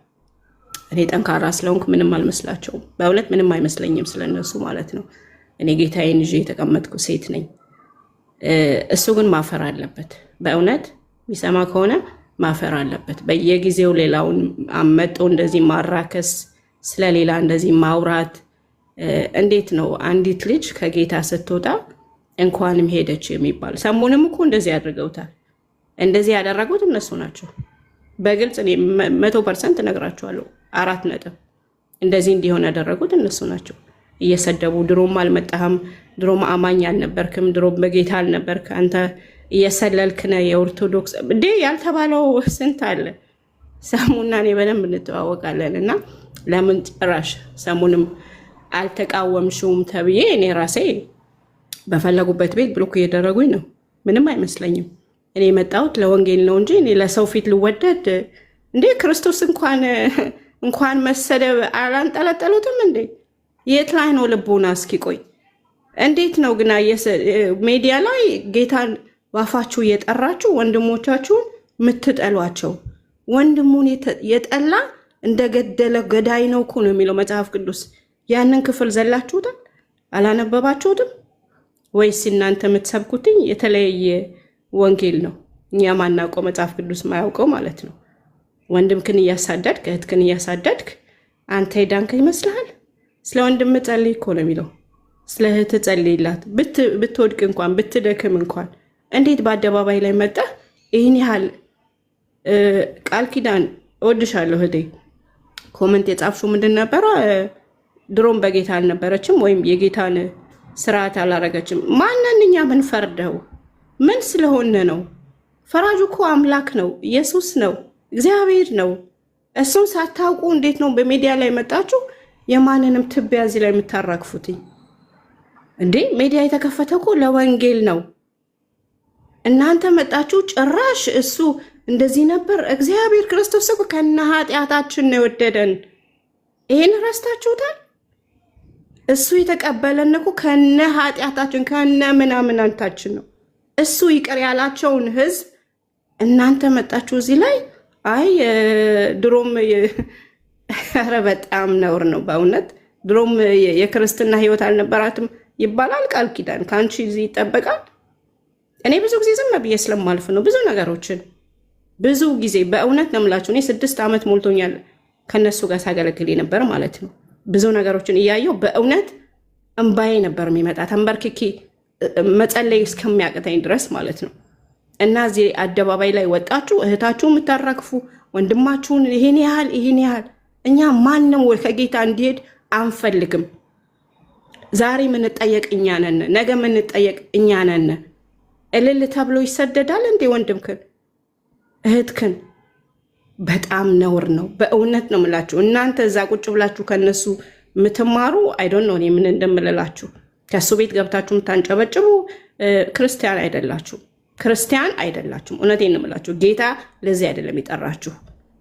እኔ ጠንካራ ስለሆንኩ ምንም አልመስላቸውም። በእውነት ምንም አይመስለኝም ስለነሱ ማለት ነው። እኔ ጌታዬን ይዤ የተቀመጥኩ ሴት ነኝ። እሱ ግን ማፈር አለበት። በእውነት የሚሰማ ከሆነ ማፈር አለበት። በየጊዜው ሌላውን አመጦ እንደዚህ ማራከስ፣ ስለሌላ እንደዚህ ማውራት እንዴት ነው? አንዲት ልጅ ከጌታ ስትወጣ እንኳንም ሄደች የሚባል ሰሞኑንም እኮ እንደዚህ ያደርገውታል። እንደዚህ ያደረጉት እነሱ ናቸው። በግልጽ እኔ 100% እነግራቸዋለሁ። 4 ነጥብ እንደዚህ እንዲሆን ያደረጉት እነሱ ናቸው። እየሰደቡ ድሮም አልመጣህም፣ ድሮም አማኝ አልነበርክም፣ ድሮም በጌታ አልነበርክ፣ አንተ እየሰለልክ ነህ የኦርቶዶክስ እንዴ ያልተባለው ስንት አለ። ሰሙና እኔ በደንብ እንተዋወቃለን እና ለምን ጭራሽ ሰሙንም አልተቃወምሽውም ተብዬ እኔ ራሴ በፈለጉበት ቤት ብሎክ እየደረጉኝ ነው። ምንም አይመስለኝም። እኔ የመጣሁት ለወንጌል ነው እንጂ እኔ ለሰው ፊት ልወደድ እንዴ? ክርስቶስ እንኳን መሰደብ አላንጠለጠሉትም እንዴ? የት ላይ ነው ልቦና? እስኪ ቆይ እንዴት ነው ግና ሜዲያ ላይ ጌታን ባፋችሁ እየጠራችሁ ወንድሞቻችሁን ምትጠሏቸው? ወንድሙን የጠላ እንደገደለ ገዳይ ነው እኮ ነው የሚለው መጽሐፍ ቅዱስ። ያንን ክፍል ዘላችሁታል? አላነበባችሁትም ወይስ እናንተ የምትሰብኩትኝ የተለያየ ወንጌል ነው? እኛ ማናውቀው መጽሐፍ ቅዱስ ማያውቀው ማለት ነው። ወንድምክን እያሳደድክ እህትክን እያሳደድክ አንተ ሄዳንከ ይመስልሃል? ስለ ወንድም ጸልይ እኮ ነው የሚለው። ስለ እህት ጸልይላት። ብትወድቅ እንኳን ብትደክም እንኳን እንዴት በአደባባይ ላይ መጣ ይህን ያህል ቃል ኪዳን እወድሻለሁ እህቴ። ኮመንት የጻፍሽው ምንድን ነበረ? ድሮም በጌታ አልነበረችም ወይም የጌታን ስርዓት አላረገችም። ማንን እኛ ምንፈርደው? ምን ስለሆነ ነው? ፈራጁ እኮ አምላክ ነው፣ ኢየሱስ ነው፣ እግዚአብሔር ነው። እሱን ሳታውቁ እንዴት ነው በሚዲያ ላይ መጣችሁ የማንንም ትቢያ እዚህ ላይ የምታራግፉትኝ እንዴ? ሚዲያ የተከፈተ እኮ ለወንጌል ነው። እናንተ መጣችሁ ጭራሽ እሱ እንደዚህ ነበር። እግዚአብሔር ክርስቶስ እኮ ከነ ኃጢአታችን ነው የወደደን። ይሄን ረስታችሁታል? እሱ የተቀበለን እኮ ከነ ኃጢአታችን ከነ ምናምናንታችን ነው። እሱ ይቅር ያላቸውን ህዝብ እናንተ መጣችሁ እዚህ ላይ አይ ድሮም ኧረ በጣም ነውር ነው በእውነት። ድሮም የክርስትና ህይወት አልነበራትም ይባላል። ቃል ኪዳን ከአንቺ እዚህ ይጠበቃል። እኔ ብዙ ጊዜ ዝም ብዬ ስለማልፍ ነው ብዙ ነገሮችን ብዙ ጊዜ በእውነት ነው የምላችሁ። እኔ 6 ዓመት ሞልቶኛል ከነሱ ጋር ሳገለግል ነበር ማለት ነው። ብዙ ነገሮችን እያየሁ በእውነት እንባዬ ነበር የሚመጣ ተንበርክኬ መጸለይ እስከሚያቅተኝ ድረስ ማለት ነው። እና እዚህ አደባባይ ላይ ወጣችሁ እህታችሁ የምታራክፉ ወንድማችሁን ይሄን ያህል እኛ ማንም ከጌታ እንዲሄድ አንፈልግም። ዛሬ ምንጠየቅ እኛ ነን፣ ነገ ምንጠየቅ እኛ ነን። እልል ተብሎ ይሰደዳል እንዴ ወንድምክን እህትክን? በጣም ነውር ነው በእውነት ነው የምላችሁ። እናንተ እዛ ቁጭ ብላችሁ ከነሱ የምትማሩ አይዶን ነው ምን እንደምልላችሁ። ከሱ ቤት ገብታችሁ የምታንጨበጭቡ ክርስቲያን አይደላችሁም። እውነቴን ነው የምላችሁ። ጌታ ለዚህ አይደለም የጠራችሁ።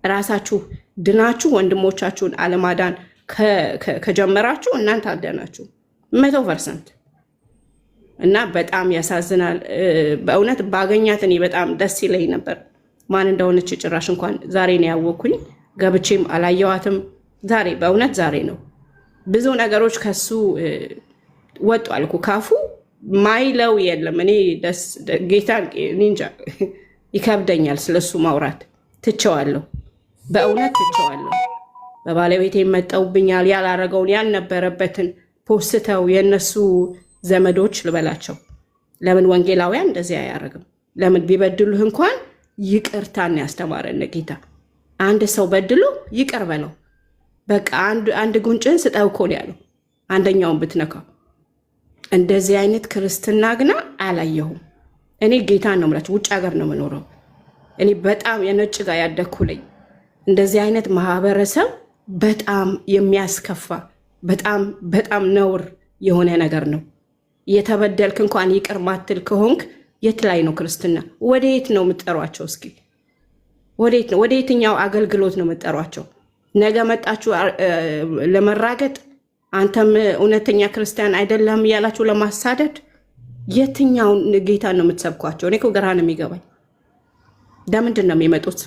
ራሳችሁ ድናችሁ ወንድሞቻችሁን አለማዳን ከጀመራችሁ እናንተ አልዳናችሁ 100%። እና በጣም ያሳዝናል በእውነት። ባገኛት እኔ በጣም ደስ ይለኝ ነበር። ማን እንደሆነች ጭራሽ እንኳን ዛሬ ነው ያወኩኝ። ገብቼም አላየዋትም። ዛሬ በእውነት ዛሬ ነው ብዙ ነገሮች ከሱ ወጡ አልኩ። ካፉ ማይለው የለም። እኔ ጌታን እንጃ ይከብደኛል ስለሱ ማውራት። ትቸዋለሁ፣ በእውነት ትቸዋለሁ። በባለቤቴ መጠውብኛል። ያላረገውን ያልነበረበትን ፖስተው የነሱ ዘመዶች ልበላቸው። ለምን ወንጌላውያን እንደዚህ አያረግም? ለምን ቢበድሉህ እንኳን ይቅርታን ያስተማረን ጌታ። አንድ ሰው በድሎ ይቅር በለው በቃ። አንድ ጉንጭን ስጠው እኮ ነው ያለው፣ አንደኛውን ብትነካው። እንደዚህ አይነት ክርስትና ግና አላየሁም። እኔ ጌታን ነው የምላችሁ። ውጭ ሀገር ነው የምኖረው እኔ። በጣም የነጭ ጋር ያደኩልኝ እንደዚህ አይነት ማህበረሰብ በጣም የሚያስከፋ በጣም ነውር የሆነ ነገር ነው። የተበደልክ እንኳን ይቅር ማትል ከሆንክ የት ላይ ነው ክርስትና? ወዴት ነው የምትጠሯቸው? እስኪ ወዴት ነው? ወደ የትኛው አገልግሎት ነው የምትጠሯቸው? ነገ መጣችሁ ለመራገጥ አንተም እውነተኛ ክርስቲያን አይደለም እያላችሁ ለማሳደድ የትኛውን ጌታ ነው የምትሰብኳቸው? እኔ እኮ ግራ ነው የሚገባኝ። ለምንድን ነው የሚመጡት?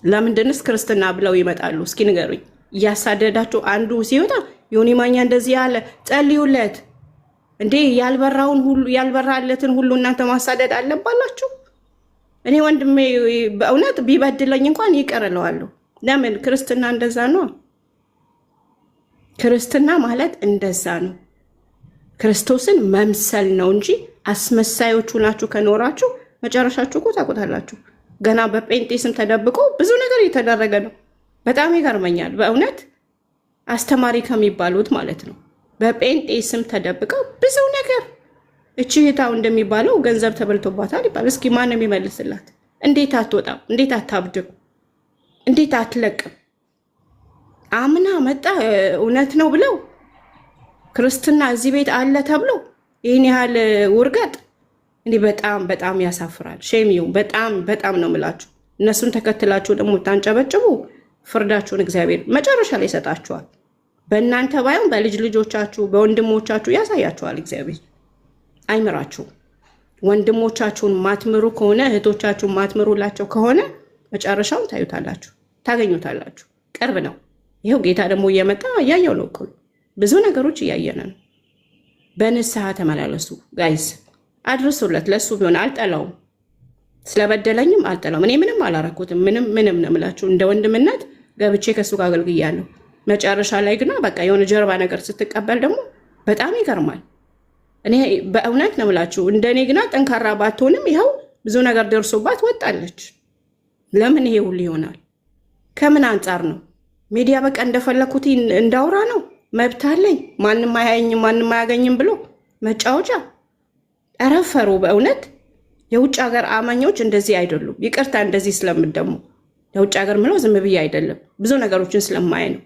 ለምንድንስ ክርስትና ብለው ይመጣሉ? እስኪ ንገሩኝ። እያሳደዳችሁ አንዱ ሲወጣ ዮኒ ማኛ እንደዚህ ያለ ጸልዩለት እንዴ? ያልበራለትን ሁሉ እናንተ ማሳደድ አለባላችሁ? እኔ ወንድሜ በእውነት ቢበድለኝ እንኳን ይቅር እለዋለሁ። ለምን? ክርስትና እንደዛ ነው። ክርስትና ማለት እንደዛ ነው። ክርስቶስን መምሰል ነው እንጂ አስመሳዮቹ ናችሁ ከኖራችሁ መጨረሻችሁ እኮ ታውቁታላችሁ። ገና በጴንጤ ስም ተደብቆ ብዙ ነገር እየተደረገ ነው። በጣም ይገርመኛል በእውነት አስተማሪ ከሚባሉት ማለት ነው። በጴንጤ ስም ተደብቀው ብዙ ነገር። እቺ ጌታው እንደሚባለው ገንዘብ ተበልቶባታል ይባል። እስኪ ማን ነው የሚመልስላት? እንዴት አትወጣም? እንዴት አታብድም? እንዴት አትለቅም? አምና መጣ እውነት ነው ብለው ክርስትና እዚህ ቤት አለ ተብሎ ይህን ያህል ውርገጥ እንዴ! በጣም በጣም ያሳፍራል። ሼሚው በጣም ነው የምላችሁ። እነሱን ተከትላችሁ ደግሞ ታንጨበጭቡ፣ ፍርዳችሁን እግዚአብሔር መጨረሻ ላይ ይሰጣችኋል። በእናንተ ባይሆን በልጅ ልጆቻችሁ በወንድሞቻችሁ ያሳያችኋል። እግዚአብሔር አይምራችሁ። ወንድሞቻችሁን ማትምሩ ከሆነ እህቶቻችሁን ማትምሩላቸው ከሆነ መጨረሻውን ታዩታላችሁ፣ ታገኙታላችሁ። ቅርብ ነው። ይኸው ጌታ ደግሞ እየመጣ እያየው ነው እኮ ብዙ ነገሮች እያየነ ነው። በንስሐ ተመላለሱ ጋይስ፣ አድርሱለት። ለሱ ቢሆን አልጠላውም፣ ስለበደለኝም አልጠላውም። እኔ ምንም አላረኩትም። ምንም ነው የምላችሁ። እንደ ወንድምነት ገብቼ ከሱ ጋር አገልግያለሁ። መጨረሻ ላይ ግና በቃ የሆነ ጀርባ ነገር ስትቀበል ደግሞ በጣም ይገርማል። እኔ በእውነት ነው የምላችሁ። እንደኔ ግና ጠንካራ ባትሆንም ይኸው ብዙ ነገር ደርሶባት ወጣለች። ለምን ይሄ ሁሉ ይሆናል? ከምን አንጻር ነው? ሚዲያ በቃ እንደፈለኩት እንዳውራ ነው፣ መብት አለኝ፣ ማንም አያየኝም ማንም አያገኝም ብሎ መጫወቻ። እረፈሩ። በእውነት የውጭ ሀገር አማኞች እንደዚህ አይደሉም። ይቅርታ እንደዚህ ስለምደሙ የውጭ ሀገር ምለው ዝም ብዬ አይደለም፣ ብዙ ነገሮችን ስለማይ ነው።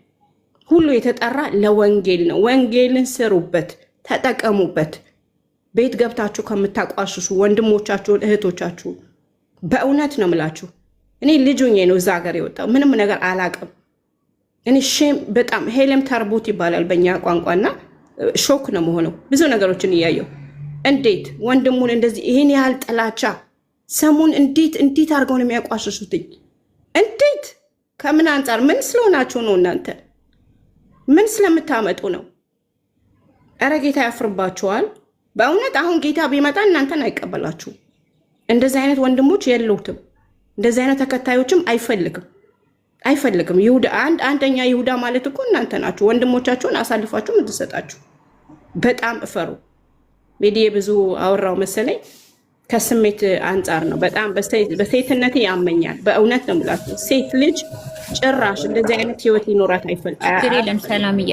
ሁሉ የተጠራ ለወንጌል ነው። ወንጌልን ስሩበት፣ ተጠቀሙበት። ቤት ገብታችሁ ከምታቋሽሹ ወንድሞቻችሁን እህቶቻችሁን በእውነት ነው ምላችሁ። እኔ ልጁኜ ነው እዛ ሀገር የወጣው፣ ምንም ነገር አላቅም። እኔ ሼም በጣም ሄለም ተርቦት ይባላል በእኛ ቋንቋና ሾክ ነው መሆነው ብዙ ነገሮችን እያየው። እንዴት ወንድሙን እንደዚህ ይህን ያህል ጥላቻ ሰሙን እንዴት አድርገው ነው የሚያቋሽሹትኝ? እንዴት ከምን አንጻር? ምን ስለሆናችሁ ነው እናንተ? ምን ስለምታመጡ ነው? እረ ጌታ ያፍርባችኋል በእውነት። አሁን ጌታ ቢመጣ እናንተን አይቀበላችሁም። እንደዚህ አይነት ወንድሞች የለውትም። እንደዚህ አይነት ተከታዮችም አይፈልግም። ይሁዳ አንደኛ ይሁዳ ማለት እኮ እናንተ ናችሁ። ወንድሞቻችሁን አሳልፋችሁ የምትሰጣችሁ። በጣም እፈሩ። ሜዲዬ ብዙ አወራው መሰለኝ። ከስሜት አንጻር ነው። በጣም በሴትነቴ ያመኛል። በእውነት ነው የምላችሁ። ሴት ልጅ ጭራሽ እንደዚህ አይነት ህይወት ይኖራት አይፈልግም። ሰላምዬ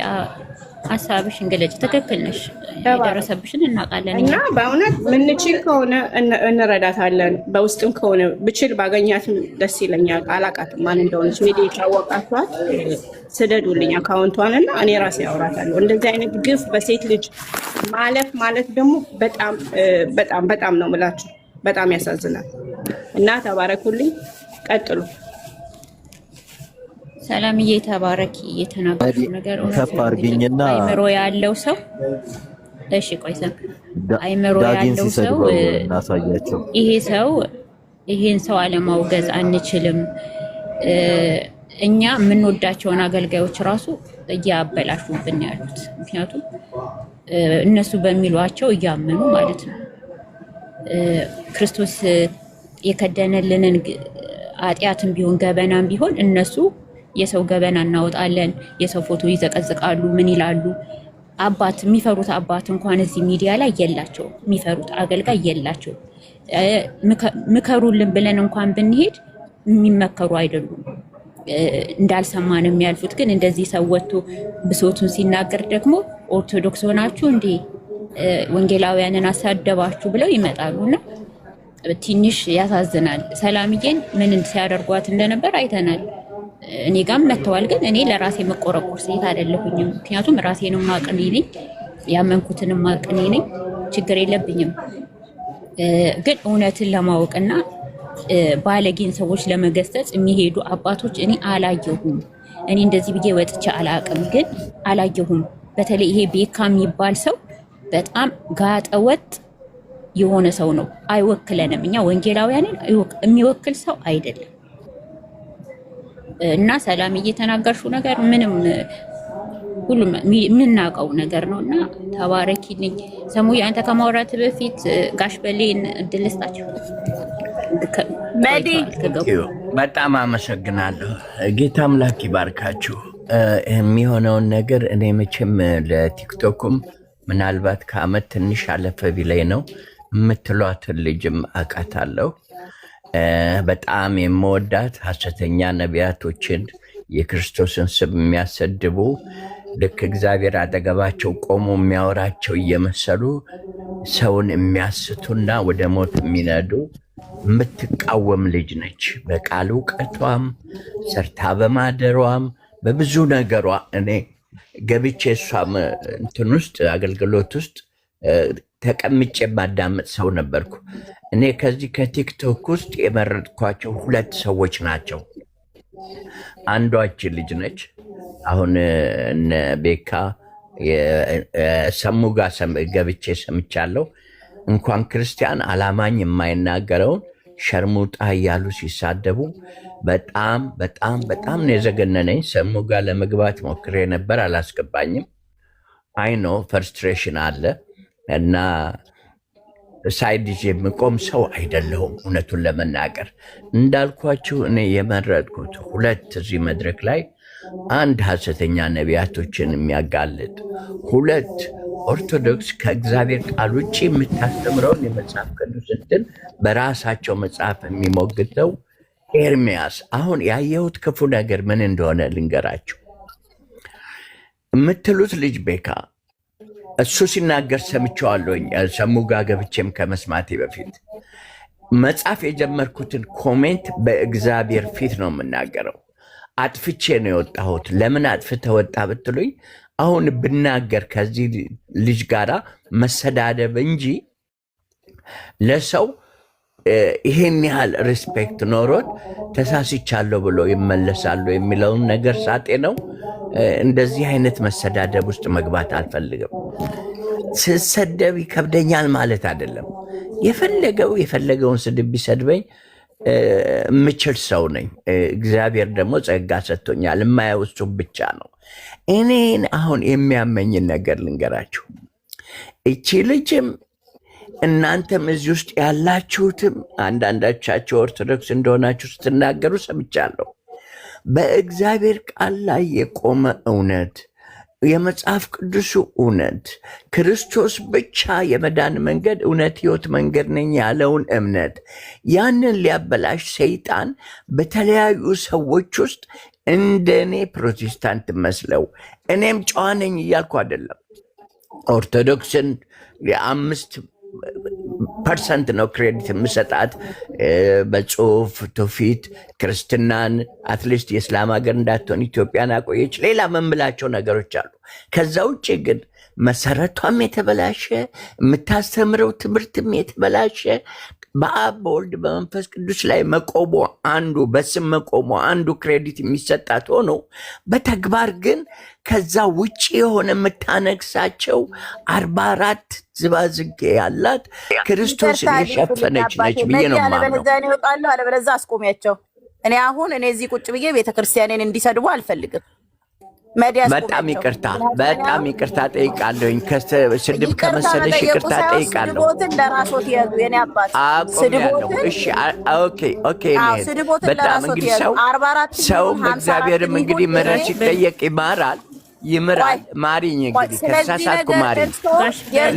ሀሳብሽን ገለጭ። ትክክል ነሽ። የደረሰብሽን እናውቃለን እና በእውነት ምንችል ከሆነ እንረዳታለን። በውስጥም ከሆነ ብችል ባገኛትም ደስ ይለኛል። አላቃትም ማን እንደሆነች። ሜዲ የታወቃቷት ስደዱልኝ አካውንቷን እና እኔ ራሴ ያወራታለሁ። እንደዚህ አይነት ግፍ በሴት ልጅ ማለፍ ማለት ደግሞ በጣም ነው ምላችሁ። በጣም ያሳዝናል። እና ተባረኩልኝ። ቀጥሉ። ሰላምዬ ተባረኪ። የተናገሩ ነገር ከፍ አድርጊኝና አይምሮ ያለው ሰው እሺ፣ ቆይ አይምሮ ያለው ሰው እናሳያቸው። ይሄን ሰው አለማውገዝ አንችልም። እኛ የምንወዳቸውን አገልጋዮች ራሱ እያበላሹብን ያሉት፣ ምክንያቱም እነሱ በሚሏቸው እያመኑ ማለት ነው። ክርስቶስ የከደነልንን ኃጢአትም ቢሆን ገበናም ቢሆን እነሱ የሰው ገበና እናወጣለን፣ የሰው ፎቶ ይዘቀዝቃሉ፣ ምን ይላሉ። አባት የሚፈሩት አባት እንኳን እዚህ ሚዲያ ላይ የላቸው፣ የሚፈሩት አገልጋይ የላቸው። ምከሩልን ብለን እንኳን ብንሄድ የሚመከሩ አይደሉም፣ እንዳልሰማን የሚያልፉት። ግን እንደዚህ ሰው ወጥቶ ብሶቱን ሲናገር ደግሞ ኦርቶዶክስ ሆናችሁ እንዴ ወንጌላውያንን አሳደባችሁ ብለው ይመጣሉና ትንሽ ያሳዝናል። ሰላምዬን ምን ሲያደርጓት እንደነበር አይተናል። እኔ ጋም መጥተዋል። ግን እኔ ለራሴ መቆረቆር ሴት አይደለሁኝም። ምክንያቱም ራሴንም ማቅኔ ነኝ፣ ያመንኩትንም ማቅኔ ነኝ። ችግር የለብኝም። ግን እውነትን ለማወቅና ባለጌን ሰዎች ለመገሰጽ የሚሄዱ አባቶች እኔ አላየሁም። እኔ እንደዚህ ብዬ ወጥቼ አላቅም፣ ግን አላየሁም። በተለይ ይሄ ቤካ የሚባል ሰው በጣም ጋጠወጥ የሆነ ሰው ነው። አይወክለንም። እኛ ወንጌላውያንን የሚወክል ሰው አይደለም። እና ሰላም እየተናገርሽው ነገር ምንም ሁሉም የምናውቀው ነገር ነው። እና ተባረኪልኝ። ሰሙዬ አንተ ከማውራት በፊት ጋሽ በሌን እድል ስጣቸው። በጣም አመሰግናለሁ። ጌታ አምላክ ይባርካችሁ። የሚሆነውን ነገር እኔ መቼም ለቲክቶኩም ምናልባት ከአመት ትንሽ አለፈ ቢላይ ነው የምትሏትን ልጅም አውቃታለሁ። በጣም የምወዳት ሐሰተኛ ነቢያቶችን የክርስቶስን ስም የሚያሰድቡ ልክ እግዚአብሔር አጠገባቸው ቆሞ የሚያወራቸው እየመሰሉ ሰውን የሚያስቱና ወደ ሞት የሚነዱ የምትቃወም ልጅ ነች። በቃል እውቀቷም ሰርታ በማደሯም በብዙ ነገሯ እኔ ገብቼ እሷም እንትን ውስጥ አገልግሎት ውስጥ ተቀምጬ ማዳመጥ ሰው ነበርኩ። እኔ ከዚህ ከቲክቶክ ውስጥ የመረጥኳቸው 2 ሰዎች ናቸው። አንዷች ልጅ ነች። አሁን እነ ቤካ ሰሙ ጋር ገብቼ ሰምቻለሁ። እንኳን ክርስቲያን አላማኝ የማይናገረውን ሸርሙጣ እያሉ ሲሳደቡ በጣም በጣም በጣም ነው የዘገነነኝ። ሰሙ ጋር ለመግባት ሞክሬ ነበር፣ አላስገባኝም። አይኖ ፍርስትሬሽን አለ እና ሳይድ ይዤ የምቆም ሰው አይደለሁም። እውነቱን ለመናገር እንዳልኳችሁ እኔ የመረጥኩት 2 እዚህ መድረክ ላይ 1 ሐሰተኛ ነቢያቶችን የሚያጋልጥ 2 ኦርቶዶክስ ከእግዚአብሔር ቃል ውጭ የምታስተምረውን የመጽሐፍ ቅዱስ እንትን በራሳቸው መጽሐፍ የሚሞግተው ኤርሚያስ። አሁን ያየሁት ክፉ ነገር ምን እንደሆነ ልንገራችሁ። የምትሉት ልጅ ቤካ እሱ ሲናገር ሰምቼዋለሁኝ። ሰሙ ጋር ገብቼም ከመስማቴ በፊት መጽሐፍ የጀመርኩትን ኮሜንት በእግዚአብሔር ፊት ነው የምናገረው። አጥፍቼ ነው የወጣሁት። ለምን አጥፍተህ ወጣ ብትሉኝ አሁን ብናገር ከዚህ ልጅ ጋር መሰዳደብ እንጂ ለሰው ይሄን ያህል ሪስፔክት ኖሮት ተሳስቻለሁ ብሎ ይመለሳሉ የሚለውን ነገር ሳጤ ነው። እንደዚህ አይነት መሰዳደብ ውስጥ መግባት አልፈልግም። ስሰደብ ይከብደኛል ማለት አይደለም። የፈለገውን ስድብ ቢሰድበኝ የምችል ሰው ነኝ። እግዚአብሔር ደግሞ ጸጋ ሰጥቶኛል። የማየው እሱ ብቻ ነው። እኔን አሁን የሚያመኝን ነገር ልንገራችሁ። እቺ ልጅም እናንተም እዚህ ውስጥ ያላችሁትም አንዳንዳቻችሁ ኦርቶዶክስ እንደሆናችሁ ስትናገሩ ሰምቻለሁ። በእግዚአብሔር ቃል ላይ የቆመ እውነት፣ የመጽሐፍ ቅዱሱ እውነት፣ ክርስቶስ ብቻ የመዳን መንገድ፣ እውነት፣ ሕይወት፣ መንገድ ነኝ ያለውን እምነት ያንን ሊያበላሽ ሰይጣን በተለያዩ ሰዎች ውስጥ እንደኔ ፕሮቴስታንት መስለው፣ እኔም ጨዋ ነኝ እያልኩ አይደለም። ኦርቶዶክስን የ5% ነው ክሬዲት የምሰጣት በጽሁፍ ትውፊት። ክርስትናን አትሊስት የእስላም ሀገር እንዳትሆን ኢትዮጵያን አቆየች። ሌላ መምላቸው ነገሮች አሉ። ከዛ ውጭ ግን መሰረቷም የተበላሸ፣ የምታስተምረው ትምህርትም የተበላሸ፣ በአብ በወልድ በመንፈስ ቅዱስ ላይ መቆሞ አንዱ፣ በስም መቆሞ አንዱ ክሬዲት የሚሰጣት ሆኖ በተግባር ግን ከዛ ውጭ የሆነ የምታነግሳቸው 44 ዝባዝጌ ያላት ክርስቶስን የሸፈነች ነች ብዬ ነው የማምነው። አለበለዚያ አስቆሚያቸው። እኔ እዚህ ቁጭ ብዬ ቤተክርስቲያኔን እንዲሰድቡ አልፈልግም። በጣም ይቅርታ ጠይቃለሁኝ። ስድብ ከመሰለሽ ይቅርታ ጠይቃለሁ። በጣም እንግዲህ ሰውም እግዚአብሔርም እንግዲህ ምሕረት ሲጠየቅ ይማራል። ማሪኝ እንግዲህ ከተሳሳትኩ ማሪኝ።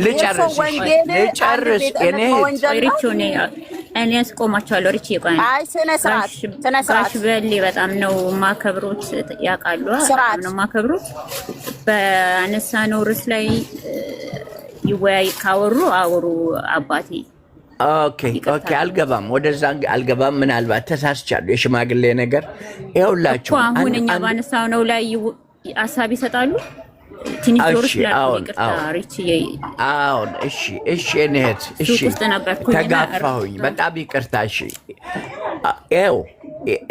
ልጨርስ እኔ ያስቆማቸዋለሁ። ሪች ይቆይ ጋሽ በሌ በጣም ነው ማከብሩት፣ ያውቃሉ። በጣም ነው ማከብሩት። በአነሳነው ርዕስ ላይ ይወያይ ካወሩ አወሩ አባቴ። ኦኬ አልገባም፣ ወደዛ አልገባም። ምናልባት ተሳስቻለሁ። የሽማግሌ ነገር ይኸውላችሁ። አሁን እኛ ባነሳነው ላይ ሀሳብ ይሰጣሉ። ትንሽ ዶርሽ ተጋፋሁኝ። በጣም ይቅርታ።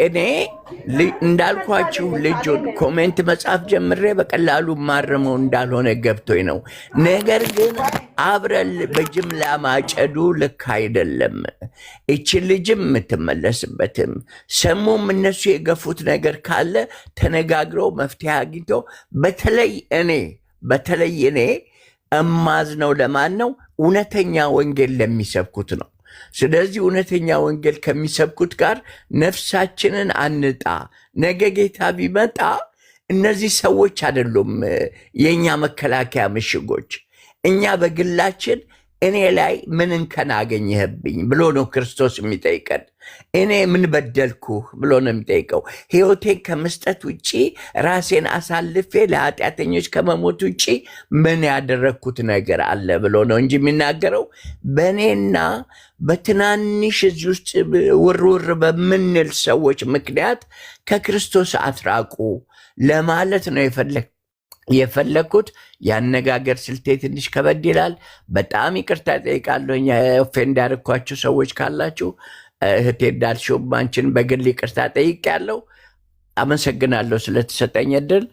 እኔ እንዳልኳችሁ ልጁን ኮሜንት መጻፍ ጀምሬ በቀላሉ ማረመው እንዳልሆነ ገብቶኝ ነው። ነገር ግን አብረን በጅምላ ማጨዱ ልክ አይደለም። እቺ ልጅም የምትመለስበትም ሰሙም እነሱ የገፉት ነገር ካለ ተነጋግረው መፍትሄ አግኝተው በተለይ እኔ እማዝነው ለማን ነው? እውነተኛ ወንጌል ለሚሰብኩት ነው። ስለዚህ እውነተኛ ወንጌል ከሚሰብኩት ጋር ነፍሳችንን አንጣ። ነገ ጌታ ቢመጣ እነዚህ ሰዎች አይደሉም የእኛ መከላከያ ምሽጎች። እኛ በግላችን እኔ ላይ ምን እንከን አገኘህብኝ ብሎ ነው ክርስቶስ የሚጠይቀን። እኔ ምን በደልኩህ ብሎ ነው የሚጠይቀው። ሕይወቴን ከመስጠት ውጭ ራሴን አሳልፌ ለኃጢአተኞች ከመሞት ውጭ ምን ያደረግኩት ነገር አለ ብሎ ነው እንጂ የሚናገረው በእኔና በትናንሽ እዚህ ውስጥ ውርውር በምንል ሰዎች ምክንያት ከክርስቶስ አትራቁ ለማለት ነው የፈለኩት ያነጋገር ስልቴ ትንሽ ከበድ ይላል። በጣም ይቅርታ ጠይቃለሁ። ኦፌንድ ያደረኳችሁ ሰዎች ካላችሁ እህቴ እንዳልሽው አንቺን በግል ይቅርታ ጠይቄያለሁ። አመሰግናለሁ ስለተሰጠኝ እድል።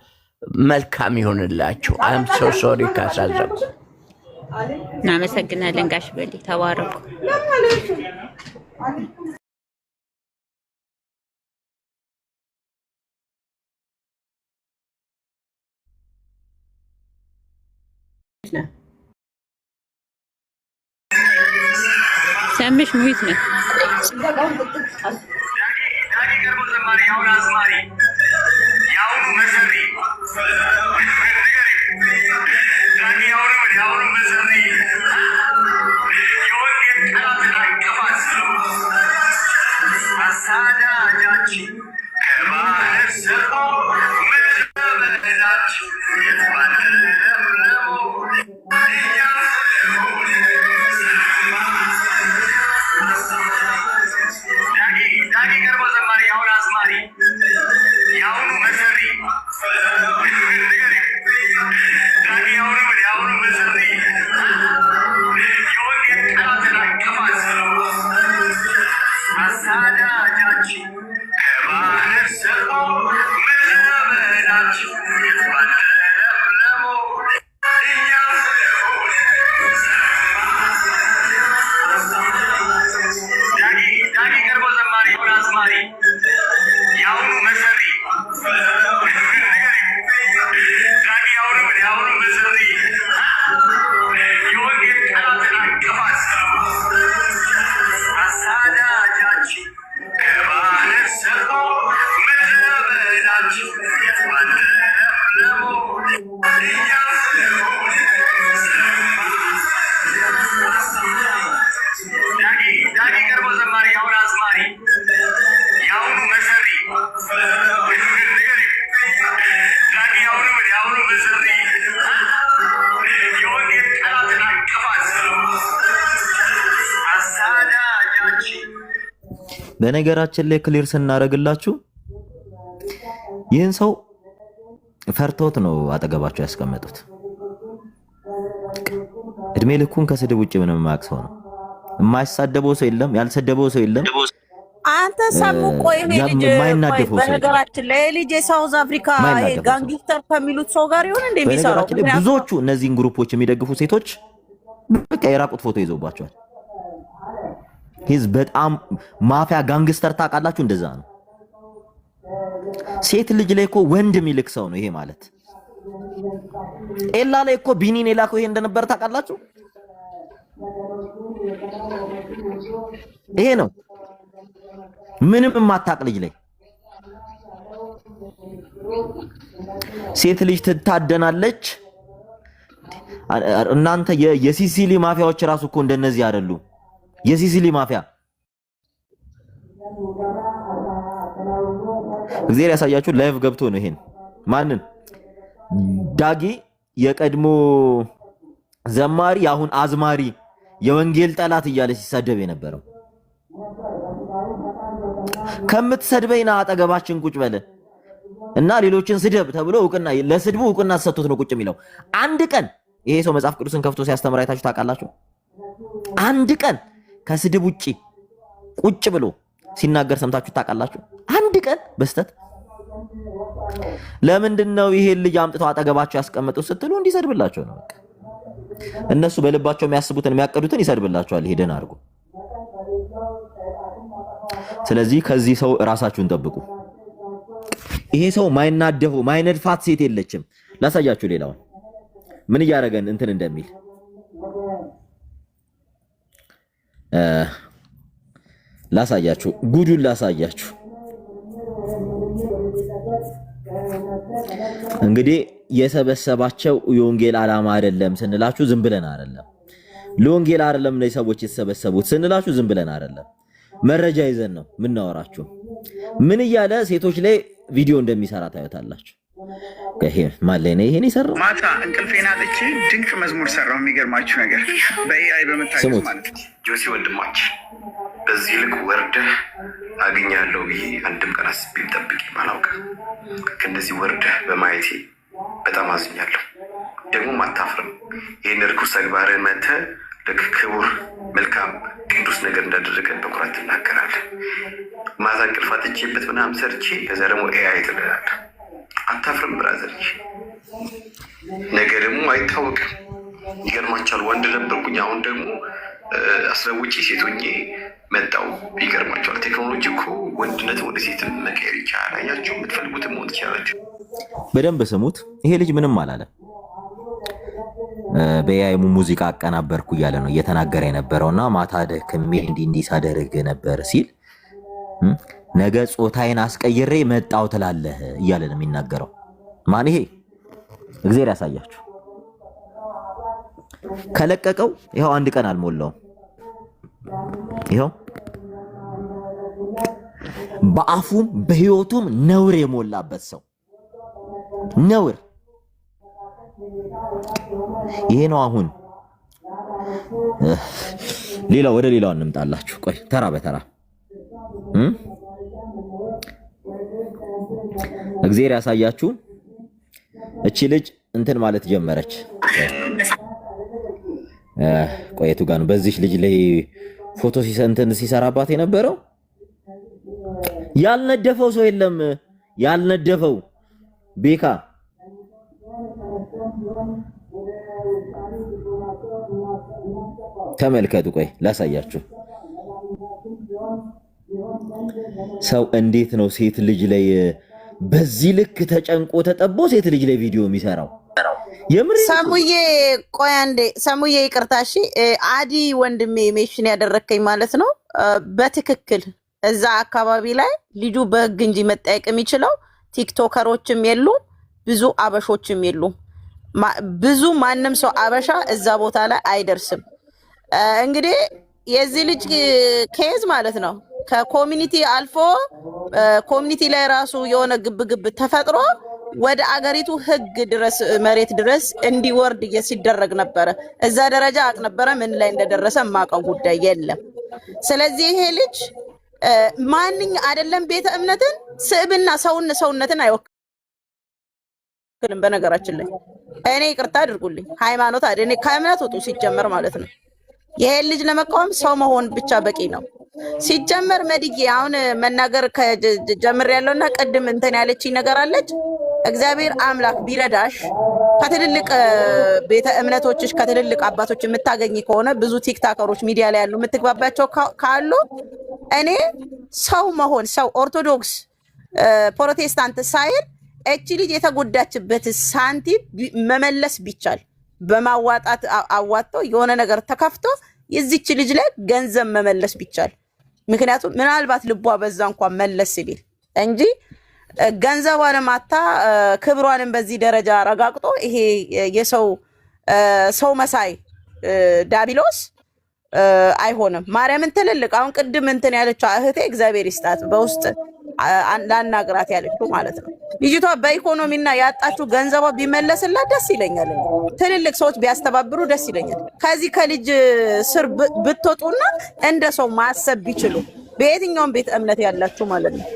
መልካም ይሁንላችሁ። አም ሶ ሶሪ ካሳዘንኩ። እናመሰግናለን ጋሽ በሊ ተባረኩ። ሰምሽ ሙይት ነው በነገራችን ላይ ክሊር ስናረግላችሁ ይህን ሰው ፈርቶት ነው አጠገባቸው ያስቀመጡት። እድሜ ልኩን ከስድብ ውጭ ምንም ማያውቅ ሰው ነው። የማይሳደበው ሰው የለም፣ ያልሰደበው ሰው የለም። አንተ ሰሙ ቆይ ልጅ በነገራችን ላይ ልጅ የሳውዝ አፍሪካ ጋንግስተር ከሚሉት ሰው ጋር ይሁን እንደሚሰራው ብዙዎቹ እነዚህን ግሩፖች የሚደግፉ ሴቶች በቃ የራቁት ፎቶ ይዘውባቸዋል። ሂዝ በጣም ማፊያ ጋንግስተር ታውቃላችሁ፣ እንደዛ ነው። ሴት ልጅ ላይ እኮ ወንድ የሚልክ ሰው ነው ይሄ ማለት። ኤላ ላይ እኮ ቢኒን የላከው ይሄ እንደነበር ታውቃላችሁ። ይሄ ነው ምንም የማታውቅ ልጅ ላይ ሴት ልጅ ትታደናለች። እናንተ የሲሲሊ ማፊያዎች ራሱ እኮ እንደነዚህ አይደሉ። የሲሲሊ ማፊያ እግዚአብሔር ያሳያችሁ። ላይቭ ገብቶ ነው ይሄን ማንን ዳጊ የቀድሞ ዘማሪ አሁን አዝማሪ የወንጌል ጠላት እያለ ሲሳደብ የነበረው ከምትሰድበይና አጠገባችን ቁጭ በለ እና ሌሎችን ስደብ ተብሎ እውቅና ለስድቡ እውቅና ተሰጥቶት ነው ቁጭ የሚለው። አንድ ቀን ይሄ ሰው መጽሐፍ ቅዱስን ከፍቶ ሲያስተምር አይታችሁ ታውቃላችሁ? አንድ ቀን ከስድብ ውጪ ቁጭ ብሎ ሲናገር ሰምታችሁ ታውቃላችሁ? አንድ ቀን በስተት። ለምንድነው ይሄን ልጅ አምጥተው አጠገባቸው ያስቀመጡት ስትሉ እንዲሰድብላቸው ነው። በቃ እነሱ በልባቸው የሚያስቡትን የሚያቀዱትን ይሰድብላቸዋል። ሄደን አድርጉ። ስለዚህ ከዚህ ሰው ራሳችሁን ጠብቁ። ይሄ ሰው ማይናደፈው ማይነድፋት ሴት የለችም። ላሳያችሁ ሌላውን ምን እያደረገን እንትን እንደሚል ላሳያችሁ፣ ጉዱን ላሳያችሁ። እንግዲህ የሰበሰባቸው የወንጌል ዓላማ አይደለም ስንላችሁ ዝም ብለን አይደለም። ለወንጌል አይደለም ነው ሰዎች የተሰበሰቡት ስንላችሁ ዝም ብለን አይደለም። መረጃ ይዘን ነው ምናወራችሁ። ምን እያለ ሴቶች ላይ ቪዲዮ እንደሚሰራ ታዩታላችሁ። ይሄ ማለኔ ይሄን ይሰራው ማታ እንቅልፌን አጥቼ ድንቅ መዝሙር ሰራው። የሚገርማችሁ ነገር በኤአይ በመታየት ማለት ነው። ጆሲ ወንድማችን በዚህ ልክ ወርደህ አገኛለሁ ብዬ አንድም ቀን አስቤም ጠብቄም አላውቅም። ከእንደዚህ ወርደህ በማየቴ በጣም አዝኛለሁ። ደግሞም አታፍርም። ይህን ርኩስ ተግባርን መተህ ልክ ክቡር መልካም ቅዱስ ነገር እንዳደረገን በኩራት ትናገራለህ። ማታ እንቅልፍ አጥቼበት ምናምን ሰርቼ ከዛ ደግሞ ኤአይ ትላለህ። አታፍርም ብራዘር? ነገ ደግሞ አይታወቅም። ይገርማቸዋል። ወንድ ነበርኩኝ አሁን ደግሞ አስለውጪ ሴቶኜ መጣው። ይገርማቸዋል። ቴክኖሎጂ እኮ ወንድነት ወደ ሴት መቀየር ይቻላል። አያችሁ፣ የምትፈልጉትን መሆን ትችላላችሁ። በደንብ ስሙት። ይሄ ልጅ ምንም አላለም። በኤአይ ሙዚቃ አቀናበርኩ እያለ ነው እየተናገረ የነበረውና ማታ ደክሜ እንዲህ ሳደርግ ነበር ሲል ነገ ጾታዬን አስቀይሬ መጣው ትላለህ እያለ ነው የሚናገረው። ማን ይሄ? እግዚአብሔር ያሳያችሁ። ከለቀቀው ይኸው አንድ ቀን አልሞላውም። ይኸው በአፉም በህይወቱም ነውር የሞላበት ሰው ነውር። ይሄ ነው አሁን። ሌላው ወደ ሌላው እንምጣላችሁ። ቆይ ተራ በተራ እግዚአብሔር ያሳያችሁ። እቺ ልጅ እንትን ማለት ጀመረች። ቆየቱ ጋር ነው በዚህ ልጅ ላይ ፎቶ ሲሰራባት የነበረው። ያልነደፈው ሰው የለም። ያልነደፈው ቤካ ተመልከቱ። ቆይ ላሳያችሁ። ሰው እንዴት ነው ሴት ልጅ ላይ በዚህ ልክ ተጨንቆ ተጠቦ ሴት ልጅ ላይ ቪዲዮ የሚሰራው? ሰሙዬ ቆይ አንዴ፣ ሰሙዬ ይቅርታ እሺ። አዲ ወንድሜ ሜሽን ያደረከኝ ማለት ነው። በትክክል እዛ አካባቢ ላይ ልጁ በህግ እንጂ መጠየቅ የሚችለው ቲክቶከሮችም የሉም፣ ብዙ አበሾችም የሉም። ብዙ ማንም ሰው አበሻ እዛ ቦታ ላይ አይደርስም። እንግዲህ የዚህ ልጅ ኬዝ ማለት ነው ከኮሚኒቲ አልፎ ኮሚኒቲ ላይ ራሱ የሆነ ግብግብ ተፈጥሮ ወደ አገሪቱ ህግ ድረስ መሬት ድረስ እንዲወርድ ሲደረግ ነበረ። እዛ ደረጃ አቅ ነበረ። ምን ላይ እንደደረሰ ማቀው ጉዳይ የለም። ስለዚህ ይሄ ልጅ ማንኛ አይደለም ቤተ እምነትን ስዕብና ሰውነትን አይወክልም። በነገራችን ላይ እኔ ይቅርታ አድርጉልኝ፣ ሃይማኖት አይደል ከእምነት ወጡ ሲጀመር ማለት ነው። ይሄ ልጅ ለመቃወም ሰው መሆን ብቻ በቂ ነው። ሲጀመር መድጌ አሁን መናገር ከጀምር ያለውና ቅድም እንትን ያለችኝ ነገር አለች። እግዚአብሔር አምላክ ቢረዳሽ ከትልልቅ ቤተ እምነቶችሽ ከትልልቅ አባቶች የምታገኝ ከሆነ ብዙ ቲክታከሮች ሚዲያ ላይ ያሉ የምትግባባቸው ካሉ እኔ ሰው መሆን ሰው ኦርቶዶክስ ፕሮቴስታንት ሳይል እቺ ልጅ የተጎዳችበት ሳንቲም መመለስ ቢቻል በማዋጣት አዋጥተው የሆነ ነገር ተከፍቶ የዚች ልጅ ላይ ገንዘብ መመለስ ቢቻል፣ ምክንያቱም ምናልባት ልቧ በዛ እንኳን መለስ ሲል እንጂ ገንዘቧንም አታ ክብሯንም በዚህ ደረጃ ረጋግጦ ይሄ የሰው መሳይ ዳቢሎስ አይሆንም። ማርያምን ትልልቅ አሁን ቅድም እንትን ያለችው እህቴ እግዚአብሔር ይስጣት በውስጥ ላናግራት ያለችው ማለት ነው። ልጅቷ በኢኮኖሚና ያጣችው ገንዘቧ ቢመለስላት ደስ ይለኛል። ትልልቅ ሰዎች ቢያስተባብሩ ደስ ይለኛል። ከዚህ ከልጅ ስር ብትወጡና እንደ ሰው ማሰብ ቢችሉ በየትኛውም ቤት እምነት ያላችሁ ማለት ነው።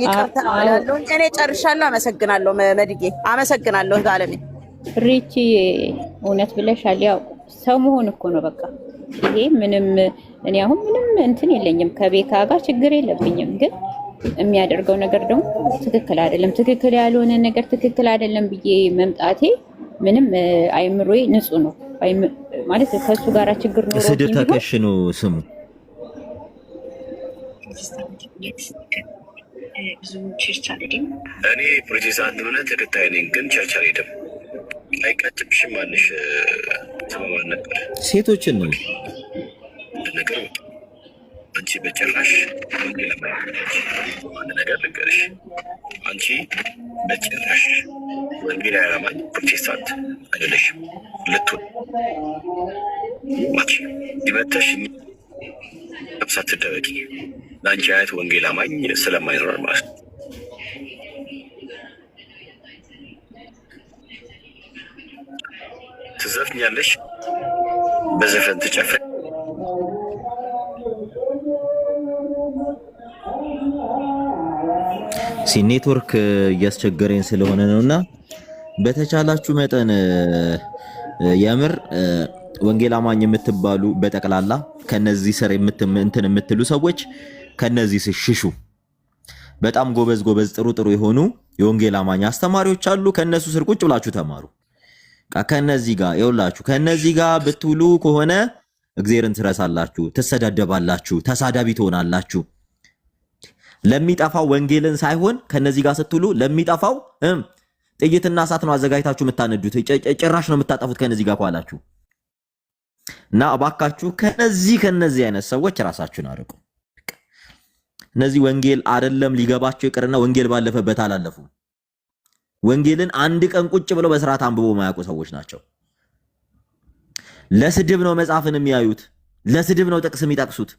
ይቅርታ አላለሁ። እኔ ጨርሻለሁ። አመሰግናለሁ መድጌ፣ አመሰግናለሁ ታለሚ ሪቺ። እውነት ብለሻል። ያው ሰው መሆን እኮ ነው በቃ። ይሄ ምንም እኔ አሁን ምንም እንትን የለኝም፣ ከቤካ ጋር ችግር የለብኝም። ግን የሚያደርገው ነገር ደግሞ ትክክል አይደለም። ትክክል ያልሆነ ነገር ትክክል አይደለም ብዬ መምጣቴ ምንም አይምሮዬ ንጹህ ነው ማለት ከሱ ጋር ችግር ኖሮ ስድብ ተከሽኑ ስሙ እኔ ፕሮቴስታንት እምነት ተከታይ ነኝ፣ ግን ቸርች አልሄድም። አይቀጭብሽም ማንሽ ተማማን ነበር ሴቶችን ነው ነገር አንቺ በጭራሽ ወንጌል አንድ ነገር ልንገርሽ፣ አንቺ በጭራሽ ወንጌል አማኝ ፕሮቴስታንት አይደለሽም። ልትሆን ማች ዲበተሽ ነፍሳት ትደበቂ ለአንቺ አይነት ወንጌል አማኝ ስለማይኖር ማለት ነው። ትዘፍኛለሽ፣ በዘፈን ትጨፍር ኔትወርክ እያስቸገረኝ ስለሆነ ነውና በተቻላችሁ መጠን የምር ወንጌል አማኝ የምትባሉ በጠቅላላ ከነዚህ ስር እንትን የምትሉ ሰዎች ከነዚህ ሽሹ። በጣም ጎበዝ ጥሩ የሆኑ የወንጌል አማኝ አስተማሪዎች አሉ። ከነሱ ስር ቁጭ ብላችሁ ተማሩ። ከነዚህ ጋር ይውላችሁ ከነዚህ ጋር ብትውሉ ከሆነ እግዚአብሔርን ትረሳላችሁ፣ ትሰዳደባላችሁ፣ ተሳዳቢ ትሆናላችሁ። ለሚጠፋው ወንጌልን ሳይሆን ከነዚህ ጋር ስትውሉ ለሚጠፋው ጥይትና እሳት ነው አዘጋጅታችሁ የምታነዱት። ጭራሽ ነው የምታጠፉት ከነዚህ ጋር ኳላችሁ እና እባካችሁ ከነዚህ አይነት ሰዎች ራሳችሁን አርቁ። እነዚህ ወንጌል አይደለም ሊገባቸው ይቅርና ወንጌል ባለፈበት አላለፉም። ወንጌልን አንድ ቀን ቁጭ ብለው በስርዓት አንብቦ ማያውቁ ሰዎች ናቸው። ለስድብ ነው መጽሐፍን የሚያዩት፣ ለስድብ ነው ጥቅስ የሚጠቅሱት፣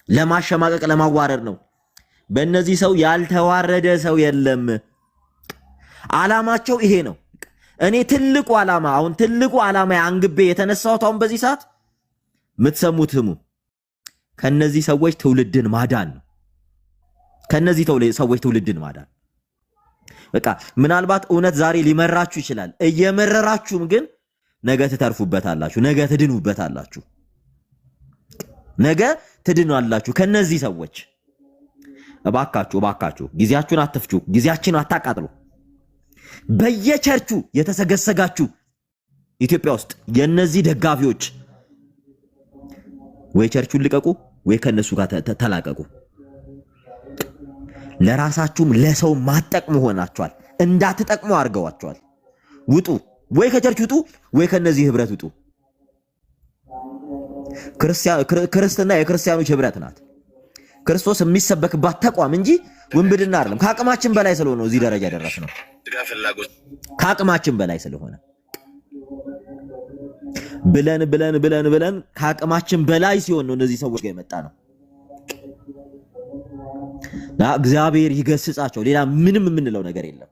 ለማሸማቀቅ ለማዋረድ ነው። በእነዚህ ሰው ያልተዋረደ ሰው የለም። ዓላማቸው ይሄ ነው። እኔ ትልቁ ዓላማ አንግቤ የተነሳሁት አሁን በዚህ ሰዓት የምትሰሙት ህሙ ከነዚህ ሰዎች ትውልድን ማዳን ነው። ከነዚህ ሰዎች ትውልድን ማዳን በቃ ምናልባት እውነት ዛሬ ሊመራችሁ ይችላል። እየመረራችሁም ግን ነገ ትተርፉበታላችሁ፣ ነገ ትድኑበታላችሁ፣ ነገ ትድናላችሁ። ከነዚህ ሰዎች እባካችሁ ጊዜያችሁን አትፍጁ፣ ጊዜያችሁን አታቃጥሉ። በየቸርቹ የተሰገሰጋችሁ ኢትዮጵያ ውስጥ የነዚህ ደጋፊዎች ወይ ቸርቹን ልቀቁ ወይ ከነሱ ጋር ተላቀቁ። ለራሳችሁም ለሰው ማጠቅሙ ሆናችኋል፣ እንዳትጠቅሙ አድርገዋችኋል። ውጡ፣ ወይ ከቸርች ውጡ ወይ ከነዚህ ህብረት ውጡ። ክርስትና የክርስቲያኖች ህብረት ናት። ክርስቶስ የሚሰበክባት ተቋም እንጂ ውንብድና አይደለም። ከአቅማችን በላይ ስለሆነ እዚህ ደረጃ ደረስነው። ከአቅማችን በላይ ስለሆነ ብለን ከአቅማችን በላይ ሲሆን ነው እነዚህ ሰዎች ጋር የመጣ ነው። እግዚአብሔር ይገስጻቸው። ሌላ ምንም የምንለው ነገር የለም።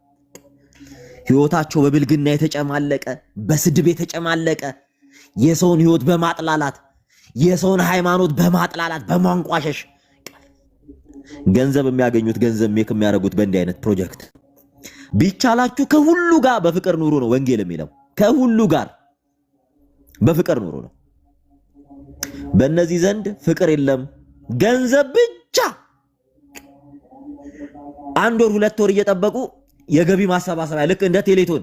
ህይወታቸው በብልግና የተጨማለቀ፣ በስድብ የተጨማለቀ፣ የሰውን ህይወት በማጥላላት፣ የሰውን ሃይማኖት በማጥላላት በማንቋሸሽ ገንዘብ የሚያገኙት ገንዘብ ሜክ የሚያደርጉት በእንዲህ አይነት ፕሮጀክት። ቢቻላችሁ ከሁሉ ጋር በፍቅር ኑሩ ነው ወንጌል የሚለው። ከሁሉ ጋር በፍቅር ኑሩ ነው። በእነዚህ ዘንድ ፍቅር የለም፣ ገንዘብ ብቻ። አንድ ወር ሁለት ወር እየጠበቁ የገቢ ማሰባሰቢያ ልክ እንደ ቴሌቶን፣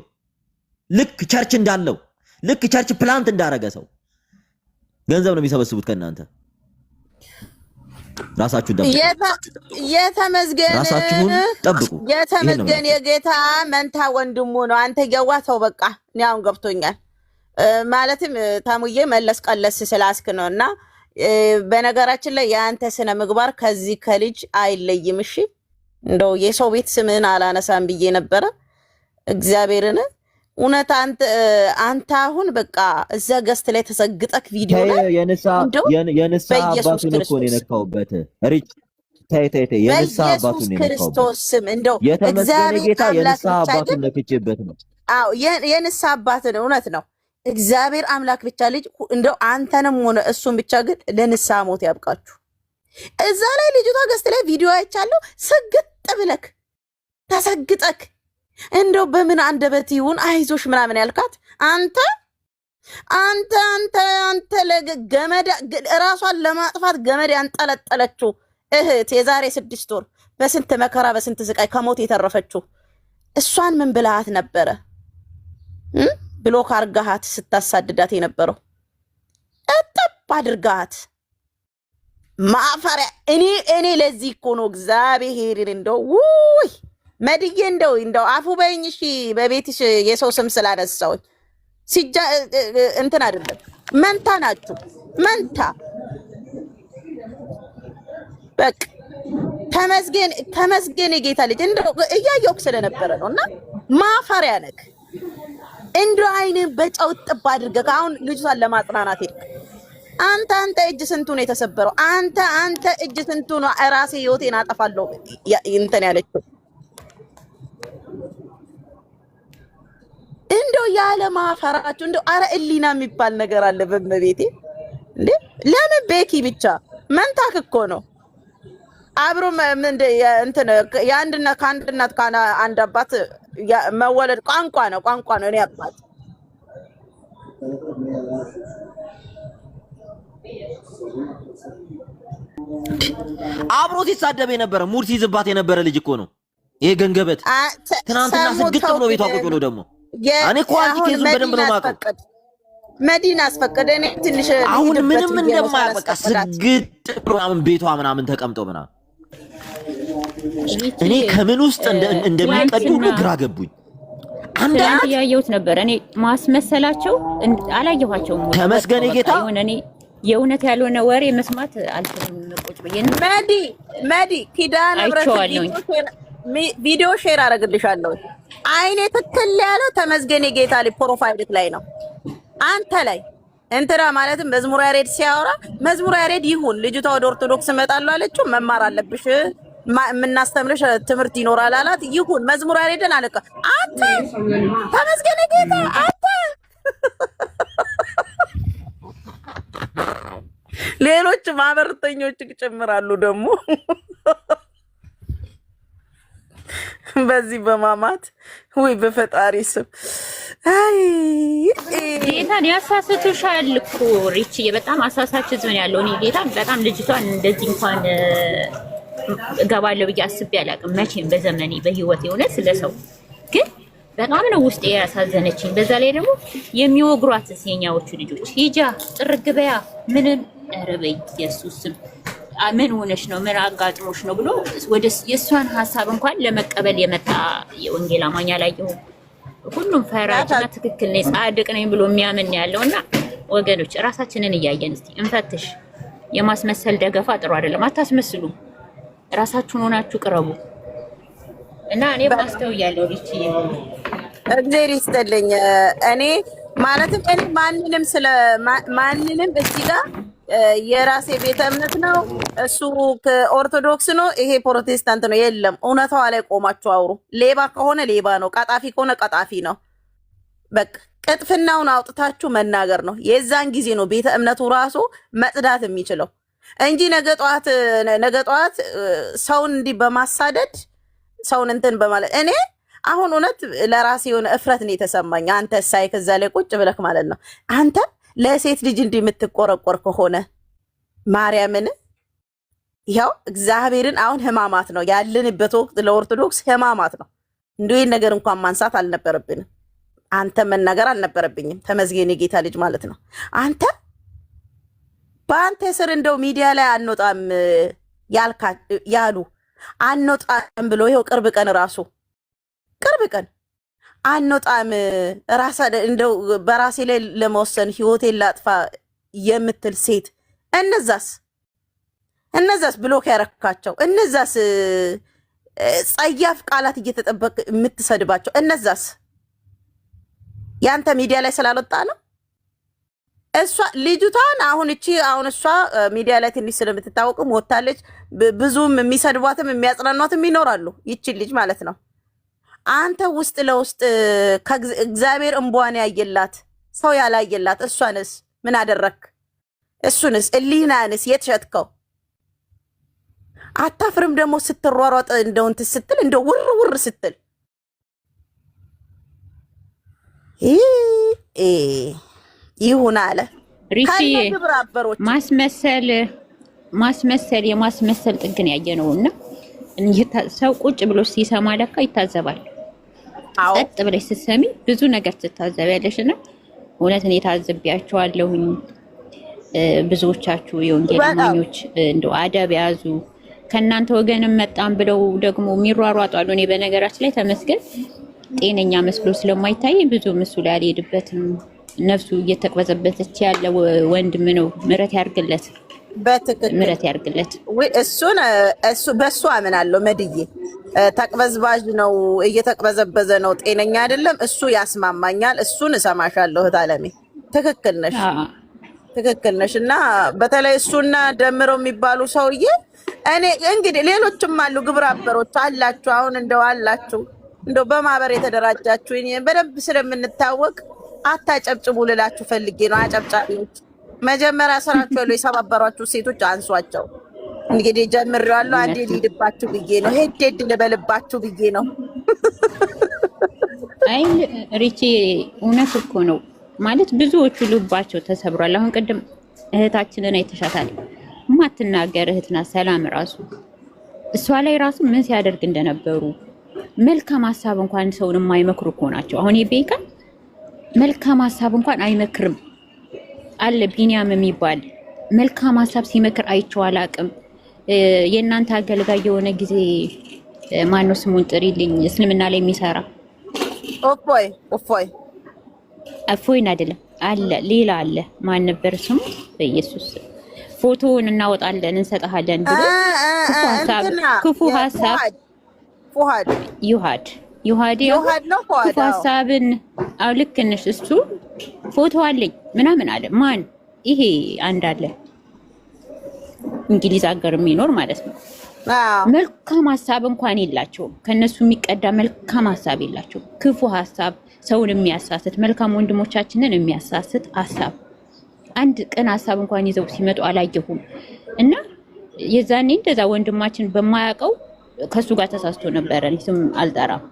ልክ ቸርች እንዳለው፣ ልክ ቸርች ፕላንት እንዳረገ ሰው ገንዘብ ነው የሚሰበስቡት ከናንተ። ራሳችሁን ጠብቁ። የተመስገን የጌታ መንታ ወንድሙ ነው። አንተ ገዋተው በቃ እኔ አሁን ገብቶኛል። ማለትም ታሙዬ መለስ ቀለስ ስላስክ ነውና በነገራችን ላይ የአንተ ስነ ምግባር ከዚህ ከልጅ አይለይም። እሺ እንደው የሰው ቤት ስምህን አላነሳም ብዬ ነበረ። እግዚአብሔርን እውነት አንተ አሁን በቃ እዛ ገስት ላይ ተሰግጠክ ቪዲዮ ላይ የንሳ አባቱን እኮ ነው የነካውበት። ሪች ተይ የንሳ አባቱን ነው ክርስቶስ ስም እንደው የተመስገነ ጌታ የንሳ አባቱን ነክቼበት ነው። አዎ የንሳ አባቱን እውነት ነው። እግዚአብሔር አምላክ ብቻ ልጅ እንደው አንተንም ሆነ እሱን ብቻ ግን ለንሳ ሞት ያብቃችሁ። እዛ ላይ ልጅቷ ገስት ላይ ቪዲዮ አይቻለሁ። ስግጥ ብለክ ተሰግጠክ እንደው በምን አንደበት ይሁን አይዞሽ ምናምን ያልካት አንተ ለገመድ ራሷን ለማጥፋት ገመድ ያንጠለጠለችው እህት የዛሬ 6 ወር በስንት መከራ በስንት ስቃይ ከሞት የተረፈችው እሷን ምን ብልሃት ነበረ? ብሎክ አርጋሃት ስታሳድዳት የነበረው እጥብ አድርጋት ማፈሪያ። እኔ ለዚህ እኮ ነው እግዚአብሔር እንደው ውይ መድዬ እንደው አፉ በይኝ እሺ፣ በቤትሽ የሰው ስም ስላነሳውኝ እንትን አይደለም። መንታ ናችሁ መንታ። በቃ ተመስገን የጌታ ልጅ እንደው እያየሁህ ስለነበረ ነውና ማፈሪያ ነክ እንደው አይንን በጨው ጥብ አድርገህ አሁን ልጅቷን ለማጽናናት ሄድክ። አንተ እጅ ስንቱ ነው የተሰበረው? አንተ እጅ ስንቱ ነው ራሴ ህይወቴን አጠፋለሁ እንትን ያለችው? እንደው ያለ ማፈራችሁ እንደው አረ እሊና የሚባል ነገር አለ በመቤቴ እንዴ! ለምን ቤኪ ብቻ መንታክ እኮ ነው። አብሮ እንትን የአንድነት ከአንድነት ከአንድ አባት መወለድ ቋንቋ ነው። እኔ አባት አብሮ ሲሳደብ የነበረ ሙድ ሲይዝባት የነበረ ልጅ እኮ ነው ይሄ ገንገበት። ትናንትና ስግጥ ብሎ ቤቷ ቁጭ ብሎ ደግሞ እኔ እኮ አንቺ ኬዙን በደንብ ነው የማውቀው። መዲና አስፈቀደ እኔ ትንሽ አሁን ምንም እንደማያውቅ በቃ ስግጥ ብሎ ምናምን ቤቷ ምናምን ተቀምጦ ምናምን እኔ ከምን ውስጥ እንደሚቀዱ ግራ ገቡኝ። አንዳንድ ያየሁት ነበር እኔ ማስመሰላቸው አላየኋቸውም። ተመስገን ጌታ እኔ የእውነት ያልሆነ ወሬ መስማት አልችልም። ቁጭ ብዬ መዲ ኪዳነ ምሕረት ቪዲዮ ሼር አደርግልሻለሁ። አይኔ ትክክል ያለው ተመስገን ጌታ ላይ ፕሮፋይል ላይ ነው። አንተ ላይ እንትና ማለትም መዝሙር ያሬድ ሲያወራ መዝሙር ያሬድ ይሁን ልጅቷ ወደ ኦርቶዶክስ እመጣለሁ አለችው። መማር አለብሽ የምናስተምርሽ ትምህርት ይኖራል አላት። ይሁን መዝሙር ያሬድን አለቀ። አንተ ተመስገን ጌታ አንተ ሌሎች ማህበርተኞች ጭምራሉ ደግሞ በዚህ በማማት ወይ በፈጣሪ ስም አይ ጌታን ያሳስቱሻል እኮ ሪችዬ፣ በጣም አሳሳች ህዝብ ነው ያለው። እኔ ጌታን በጣም ልጅቷን እንደዚህ እንኳን እገባለሁ ብዬ አስቤ አላውቅም መቼም በዘመኔ በህይወቴ። እውነት ስለሰው ግን በጣም ነው ውስጤ ያሳዘነችኝ። በዛ ላይ ደግሞ የሚወግሯት የኛዎቹ ልጆች ሂጃ ጥርግ በያ ምንም ኧረ በኢየሱስ ስም ምን ሆነሽ ነው ምን አጋጥሞሽ ነው ብሎ ወደ የእሷን ሀሳብ እንኳን ለመቀበል የመጣ የወንጌል አማኝ አላየሁም። ሁሉም ፈራጅና ትክክል ነኝ ጻድቅ ነኝ ብሎ የሚያምን ያለውና ወገኖች ራሳችንን እያየን እስቲ እንፈትሽ። የማስመሰል ደገፋ ጥሩ አይደለም። አታስመስሉ፣ ራሳችሁን ሆናችሁ ቅረቡ። እና እኔ ማስተውያለሁ ልጅ እግዚአብሔር ይስጥልኝ። እኔ ማለትም እኔ ማንንም እዚህ ጋር የራሴ ቤተ እምነት ነው እሱ ኦርቶዶክስ ነው ይሄ ፕሮቴስታንት ነው የለም። እውነታው ላይ ቆማችሁ አውሩ። ሌባ ከሆነ ሌባ ነው፣ ቀጣፊ ከሆነ ቀጣፊ ነው። በቃ ቅጥፍናውን አውጥታችሁ መናገር ነው። የዛን ጊዜ ነው ቤተ እምነቱ ራሱ መጽዳት የሚችለው እንጂ ነገ ጠዋት ሰውን እንዲህ በማሳደድ ሰውን እንትን በማለት እኔ አሁን እውነት ለራሴ የሆነ እፍረት ነው የተሰማኝ። አንተ ሳይ ከዛ ላይ ቁጭ ብለክ ማለት ነው አንተ ለሴት ልጅ እንዲህ የምትቆረቆር ከሆነ ማርያምን ያው እግዚአብሔርን አሁን ህማማት ነው ያለንበት ወቅት፣ ለኦርቶዶክስ ህማማት ነው። እንደው ይሄን ነገር እንኳን ማንሳት አልነበረብንም። አንተ መናገር አልነበረብኝም። ተመስገን የጌታ ልጅ ማለት ነው። አንተ በአንተ ስር እንደው ሚዲያ ላይ አንወጣም ያሉ አንወጣም ብሎ ይኸው ቅርብ ቀን አንወጣም ራሳ እንደው በራሴ ላይ ለመወሰን ህይወቴን ላጥፋ የምትል ሴት እነዛስ ብሎክ ያረካቸው እነዛስ ጸያፍ ቃላት እየተጠበቅ የምትሰድባቸው እነዛስ ያንተ ሚዲያ ላይ ስላልወጣ ነው። እሷ ልጅቷን አሁን እሷ ሚዲያ ላይ ትንሽ ስለምትታወቅም ወጣለች። ብዙም የሚሰድቧትም የሚያጽናኗትም ይኖራሉ። ይቺ ልጅ ማለት ነው። አንተ ውስጥ ለውስጥ ከእግዚአብሔር እንቧን ያየላት ሰው ያላየላት እሷንስ ምን አደረክ? እሱንስ እሊናንስ የትሸትከው? አታፍርም ደግሞ ስትሯሯጥ እንደው እንትን ስትል እንደው ውር ስትል ይሁን አለ ሪቺ ማስመሰል የማስመሰል ጥግን ያየነውና ሰው ቁጭ ብሎ ሲሰማ ለካ ይታዘባል። ጸጥ ብለሽ ስትሰሚ ብዙ ነገር ትታዘቢያለሽና እውነት እኔ ታዝቢያቸዋለሁኝ። ብዙዎቻችሁ የወንጌል አማኞች እንደው አደብ ያዙ። ከእናንተ ወገንም መጣን ብለው ደግሞ የሚሯሯጡ አሉ። እኔ በነገራችን ላይ ተመስገን ጤነኛ መስሎ ስለማይታይ ብዙ እሱ ላይ አልሄድበትም። ነፍሱ እየተቅበዘበዘች ያለ ወንድም ነው። ምሕረት ያርግለት፣ ምሕረት ያርግለት። እሱ በሱ አምናለሁ። መድዬ ተቅበዝባዥ ነው፣ እየተቅበዘበዘ ነው፣ ጤነኛ አይደለም። እሱ ያስማማኛል። እሱን እሰማሻለሁ። እህት አለሜ ትክክል ነሽ። እና በተለይ እሱና ደምረው የሚባሉ ሰውዬ እኔ እንግዲህ ሌሎችም አሉ፣ ግብረ አበሮች አላችሁ። አሁን እንደው በማህበር የተደራጃችሁ በደንብ ስለምንታወቅ አታጨብጭቡ ልላችሁ ፈልጌ ነው። አጨብጫቢዎች መጀመሪያ ስራችሁ ያለው የሰባበሯችሁ ሴቶች አንሷቸው። እንግዲህ ጀምሬዋለሁ። አንዴ ልሂድባችሁ ብዬ ነው። ሄድ ልበልባችሁ ብዬ ነው። አይ ሪቺ እውነት እኮ ነው ማለት ብዙዎቹ ልባቸው ተሰብሯል። አሁን ቅድም እህታችንን አይተሻታል። ማትናገር እህትና ሰላም ራሱ እሷ ላይ ራሱ ምን ሲያደርግ እንደነበሩ መልካም ሐሳብ እንኳን ሰውን የማይመክሩ እኮ ናቸው። አሁን የቤካ መልካም ሐሳብ እንኳን አይመክርም አለ ቢኒያም የሚባል መልካም ሐሳብ ሲመክር አይቼው አላቅም። የእናንተ አገልጋይ የሆነ ጊዜ ማነው ስሙን ጥሪልኝ፣ እስልምና ላይ የሚሰራ እፎይን አይደለም አለ ሌላ አለ። ማን ነበር ስሙ? በኢየሱስ ፎቶውን እናወጣለን እንሰጣለን ብሎ ክፉ ሐሳብ ዩሃድ ነው ክፉ ሐሳብን ልክ ነሽ እሱ ፎቶ አለኝ ምናምን አለ። ማን ይሄ አንድ አለ እንግሊዝ ሀገር የሚኖር ማለት ነው። መልካም ሐሳብ እንኳን የላቸውም። ከነሱ የሚቀዳ መልካም ሐሳብ የላቸውም። ክፉ ሐሳብ ሰውን የሚያሳስት መልካም ወንድሞቻችንን የሚያሳስት ሐሳብ አንድ ቀን ሐሳብ እንኳን ይዘው ሲመጡ አላየሁም። እና የዛኔ እንደዛ ወንድማችን በማያውቀው ከሱ ጋር ተሳስቶ ነበር። ስም አልጠራም።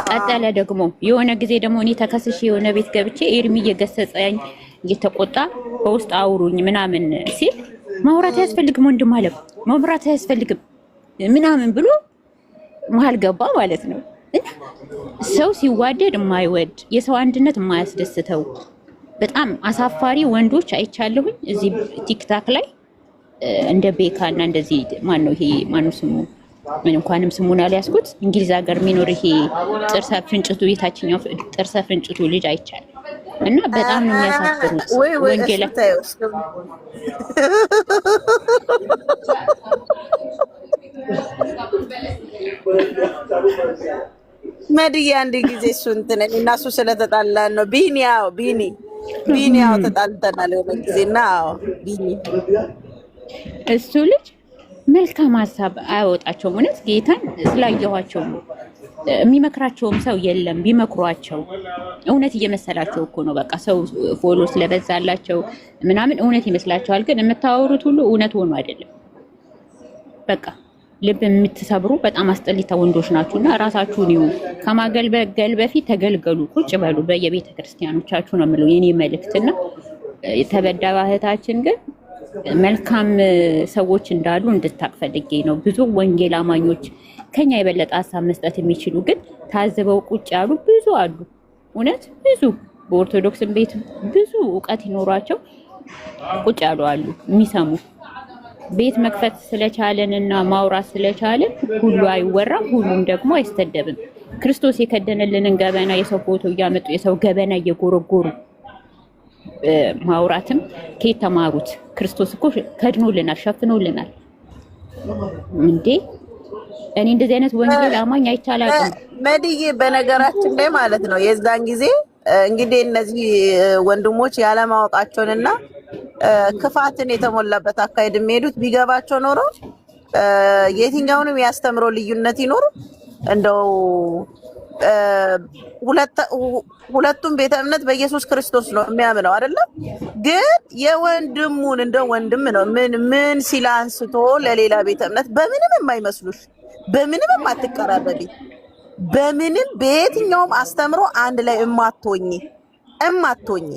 ቀጠለ ደግሞ የሆነ ጊዜ ደግሞ እኔ ተከስሼ የሆነ ቤት ገብቼ ኤርሚ እየገሰጸኝ እየተቆጣ በውስጥ አውሩኝ ምናምን ሲል ማውራት አያስፈልግም ወንድም አለ ማውራት አያስፈልግም ምናምን ብሎ መሀል ገባ ማለት ነው። ሰው ሲዋደድ የማይወድ የሰው አንድነት የማያስደስተው በጣም አሳፋሪ ወንዶች አይቻለሁኝ እዚህ ቲክታክ ላይ እንደ ቤካ እና እንደዚህ ማነው ይሄ ማነው ስሙ ምን እንኳንም ስሙን አልያዝኩት እንግሊዝ ሀገር የሚኖር ይሄ ጥርሰ ፍንጭቱ የታችኛው ጥርሰ ፍንጭቱ ልጅ አይቻል እና በጣም ነው የሚያሳፍሩት። ወንጌላ መድያ አንድ ጊዜ እሱ እንትን እና እሱ ስለተጣላን ነው። ቢኒያው ተጣልተናል የሆነ ጊዜና ቢኒ እሱ ልጅ መልካም ሐሳብ አያወጣቸውም። እውነት ጌታን ስላየኋቸው ነው። የሚመክራቸውም ሰው የለም። ቢመክሯቸው እውነት እየመሰላቸው እኮ ነው። በቃ ሰው ፎሎ ስለበዛላቸው ምናምን እውነት ይመስላቸዋል። ግን የምታወሩት ሁሉ እውነት ሆኖ አይደለም። በቃ ልብ የምትሰብሩ በጣም አስጠሊታ ወንዶች ናችሁና ራሳችሁን ይዩ። ከማገልገል በፊት ተገልገሉ፣ ቁጭ በሉ በየቤተ ክርስቲያኖቻችሁ ነው የምለው የኔ መልእክትና የተበዳባ እህታችን ግን መልካም ሰዎች እንዳሉ እንድታቅ ፈልጌ ነው። ብዙ ወንጌል አማኞች ከኛ የበለጠ ሐሳብ መስጠት የሚችሉ ግን ታዝበው ቁጭ ያሉ ብዙ አሉ። እውነት ብዙ በኦርቶዶክስም ቤት ብዙ ዕውቀት ይኖራቸው ቁጭ ያሉ አሉ የሚሰሙ። ቤት መክፈት ስለቻለንና ማውራት ስለቻለን ሁሉ አይወራም፣ ሁሉም ደግሞ አይስተደብም። ክርስቶስ የከደነልንን ገበና የሰው ፎቶ እያመጡ የሰው ገበና እየጎረጎሩ ማውራትም ከየት ተማሩት? ክርስቶስ እኮ ከድኖልናል፣ ሸፍኖልናል። እንዴ እኔ እንደዚህ አይነት ወንጌል አማኝ አይቻላልም። መድዬ በነገራችን ላይ ማለት ነው የዛን ጊዜ እንግዲህ እነዚህ ወንድሞች ያለማወቃቸውንና ክፋትን የተሞላበት አካሄድ የሚሄዱት ቢገባቸው ኖሮ የትኛውንም ያስተምሮ ልዩነት ይኖር እንደው ሁለቱም ቤተ እምነት በኢየሱስ ክርስቶስ ነው የሚያምነው አይደለም። ግን የወንድሙን እንደው ወንድም ነው ምን ሲል አንስቶ ለሌላ ቤተ እምነት በምንም የማይመስሉሽ በምንም የማትቀራረቢ በምንም በየትኛውም አስተምሮ አንድ ላይ እማትሆኚ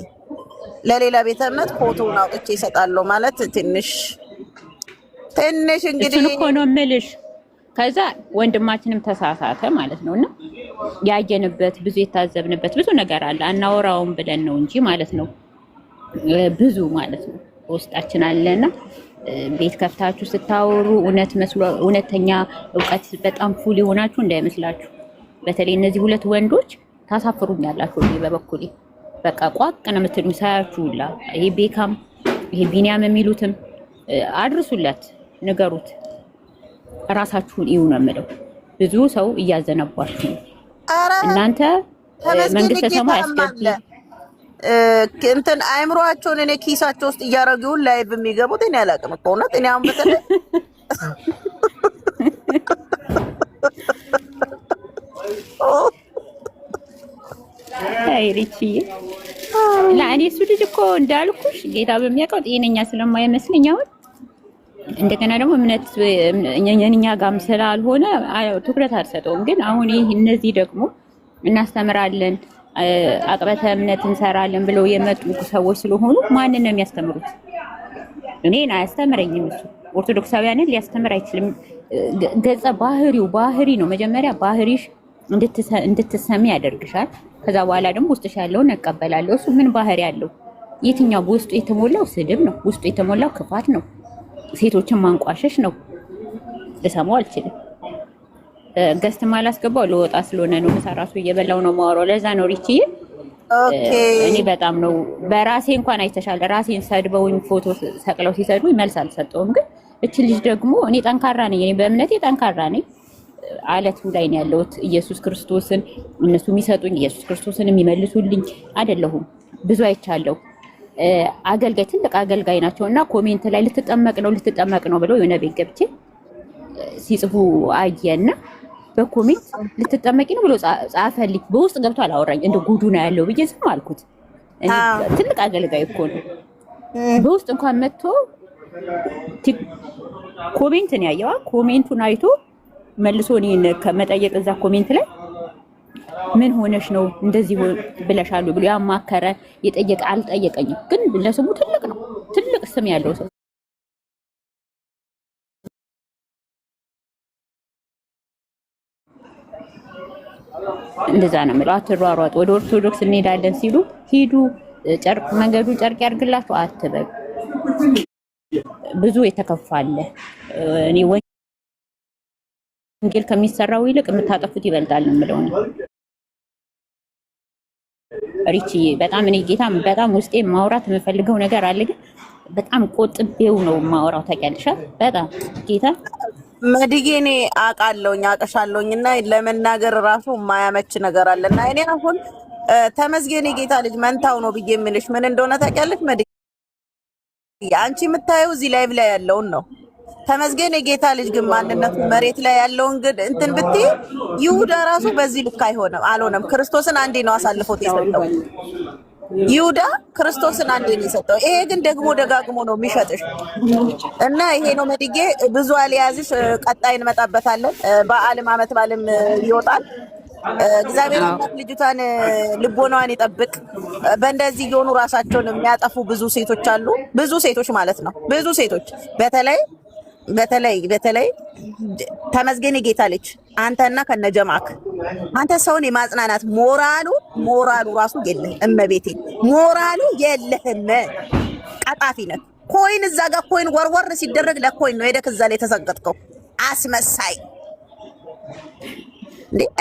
ለሌላ ቤተ እምነት ፎቶውን አውጥቼ ይሰጣለሁ ማለት ትንሽ እንግዲህ እኮ ነው የምልሽ። ከዛ ወንድማችንም ተሳሳተ ማለት ነውና ያየንበት ብዙ የታዘብንበት ብዙ ነገር አለ። አናወራውም ብለን ነው እንጂ ማለት ነው ብዙ ማለት ነው ውስጣችን አለና ቤት ከፍታችሁ ስታወሩ እውነት መስሎ እውነተኛ ዕውቀት በጣም ፉል ይሆናችሁ እንዳይመስላችሁ። በተለይ እነዚህ ሁለት ወንዶች ታሳፍሩኛላችሁ። እኔ በበኩሌ በቃ ቋቅ ነው የምትሉኝ ሳያችሁላ። ይሄ ቤካም ይሄ ቢኒያም የሚሉትም አድርሱለት፣ ንገሩት፣ ራሳችሁን እዩ ነው የምለው። ብዙ ሰው እያዘነባችሁ ነው። እናንተ መንግስተ ሰማይ አስገቢ እንትን አይምሮአቸውን እኔ ኪሳቸው ውስጥ እያደረጉ ላይቭ የሚገቡት እኔ አላውቅም እኮ እውነት። እኔ አሁን በተለይ አይሪቺ ለእኔ እሱ ልጅ እኮ እንዳልኩሽ ጌታ በሚያውቀው ጤነኛ ስለማይመስለኝ አሁን እንደገና ደግሞ እምነት እኛ ጋርም ስላልሆነ ትኩረት አልሰጠውም። ግን አሁን ይህ እነዚህ ደግሞ እናስተምራለን አቅበተ እምነት እንሰራለን ብለው የመጡ ሰዎች ስለሆኑ ማንን ነው የሚያስተምሩት? እኔን አያስተምረኝም። እሱ ኦርቶዶክሳውያንን ሊያስተምር አይችልም። ገጸ ባህሪ ነው። መጀመሪያ ባህሪሽ እንድትሰሚ ያደርግሻል። ከዛ በኋላ ደግሞ ውስጥሽ ያለውን እቀበላለሁ። እሱ ምን ባህሪ ያለው? የትኛው? ውስጡ የተሞላው ስድብ ነው። ውስጡ የተሞላው ክፋት ነው። ሴቶችን ማንቋሸሽ ነው። ልሰማው አልችልም። ገስት ማላስገባው ለወጣ ስለሆነ ነው። ምሳ ራሱ እየበላው ነው ማወራው። ለዛ ነው ሪችዬ። እኔ በጣም ነው በራሴ እንኳን አይተሻል። ራሴን ሰድበውኝ ፎቶ ሰቅለው ሲሰድቡኝ መልስ አልሰጠውም። ግን እቺ ልጅ ደግሞ እኔ ጠንካራ ነኝ። እኔ በእምነቴ ጠንካራ ነኝ። አለቱ ላይ ነው ያለሁት። ኢየሱስ ክርስቶስን እነሱ የሚሰጡኝ ኢየሱስ ክርስቶስን የሚመልሱልኝ አይደለሁም። ብዙ አይቻለሁ። አገልጋይ ትልቅ አገልጋይ ናቸውና ኮሜንት ላይ ልትጠመቅ ነው ብለው የሆነ ቤት ገብቼ ሲጽፉ አየና በኮሜንት ልትጠመቂ ነው ብሎ ጻፈልኝ። በውስጥ ገብቶ አላወራኝ። እንደ ጉዱ ነው ያለው ብዬ ዝም አልኩት። ትልቅ አገልጋይ እኮ ነው። በውስጥ እንኳን መጥቶ ኮሜንትን ያየዋ ኮሜንቱን አይቶ መልሶ እኔን ከመጠየቅ እዛ ኮሜንት ላይ ምን ሆነሽ ነው እንደዚህ ብለሻሉ ብሎ ያማከረ የጠየቀ አልጠየቀኝም። ግን ለስሙ ትልቅ ነው፣ ትልቅ ስም ያለው ሰው እንደዛ ነው የምለው። አትሯሯጥ፣ ወደ ኦርቶዶክስ እንሄዳለን ሲሉ ሂዱ፣ ጨርቅ መንገዱን ጨርቅ ያርግላችሁ አትበሉ። ብዙ የተከፋለ እኔ ወንጌል ከሚሰራው ይልቅ የምታጠፉት ይበልጣል ነው የምለው ነው። ሪችዬ በጣም እኔ ጌታ በጣም ውስጤ ማውራት የምፈልገው ነገር አለ፣ ግን በጣም ቆጥቤው ነው ማውራው። ታውቂያለሽ በጣም ጌታ መድጌ እኔ አውቃለሁኝ አውቅሻለሁኝና ለመናገር ራሱ የማያመች ነገር አለና እኔ አሁን ተመስገን የጌታ ልጅ መንታው ነው ብዬ የምልሽ ምን እንደሆነ ታውቂያለሽ መድጌ? አንቺ የምታየው እዚህ ላይቭ ላይ ያለውን ነው። ተመስገን የጌታ ልጅ ግን ማንነቱ መሬት ላይ ያለውን ግን እንትን ብትይ ይሁዳ ራሱ በዚህ ልክ አልሆነም። ክርስቶስን አንዴ ነው አሳልፎት የሰጠው። ይሁዳ ክርስቶስን አንዴ ነው የሰጠው። ይሄ ግን ደግሞ ደጋግሞ ነው የሚሸጥሽ እና ይሄ ነው መድጌ። ብዙ አልያዝሽ፣ ቀጣይ እንመጣበታለን። በዓልም ዓመት በዓልም ይወጣል። እግዚአብሔር ልጅቷን ልቦናዋን ይጠብቅ። በእንደዚህ እየሆኑ ራሳቸውን የሚያጠፉ ብዙ ሴቶች አሉ። ብዙ ሴቶች ማለት ነው። ብዙ ሴቶች በተለይ ተመስገን የጌታ ልጅ አንተና ከነጀማክ አንተ ሰውን የማጽናናት ሞራሉ ራሱ የለህ። እመቤቴ ሞራሉ የለህም። ቀጣፊ ነህ። ኮይን እዛ ጋር ኮይን ወርወር ሲደረግ ለኮይን ነው ሄደህ እዛ ላይ ተሰገጥከው። አስመሳይ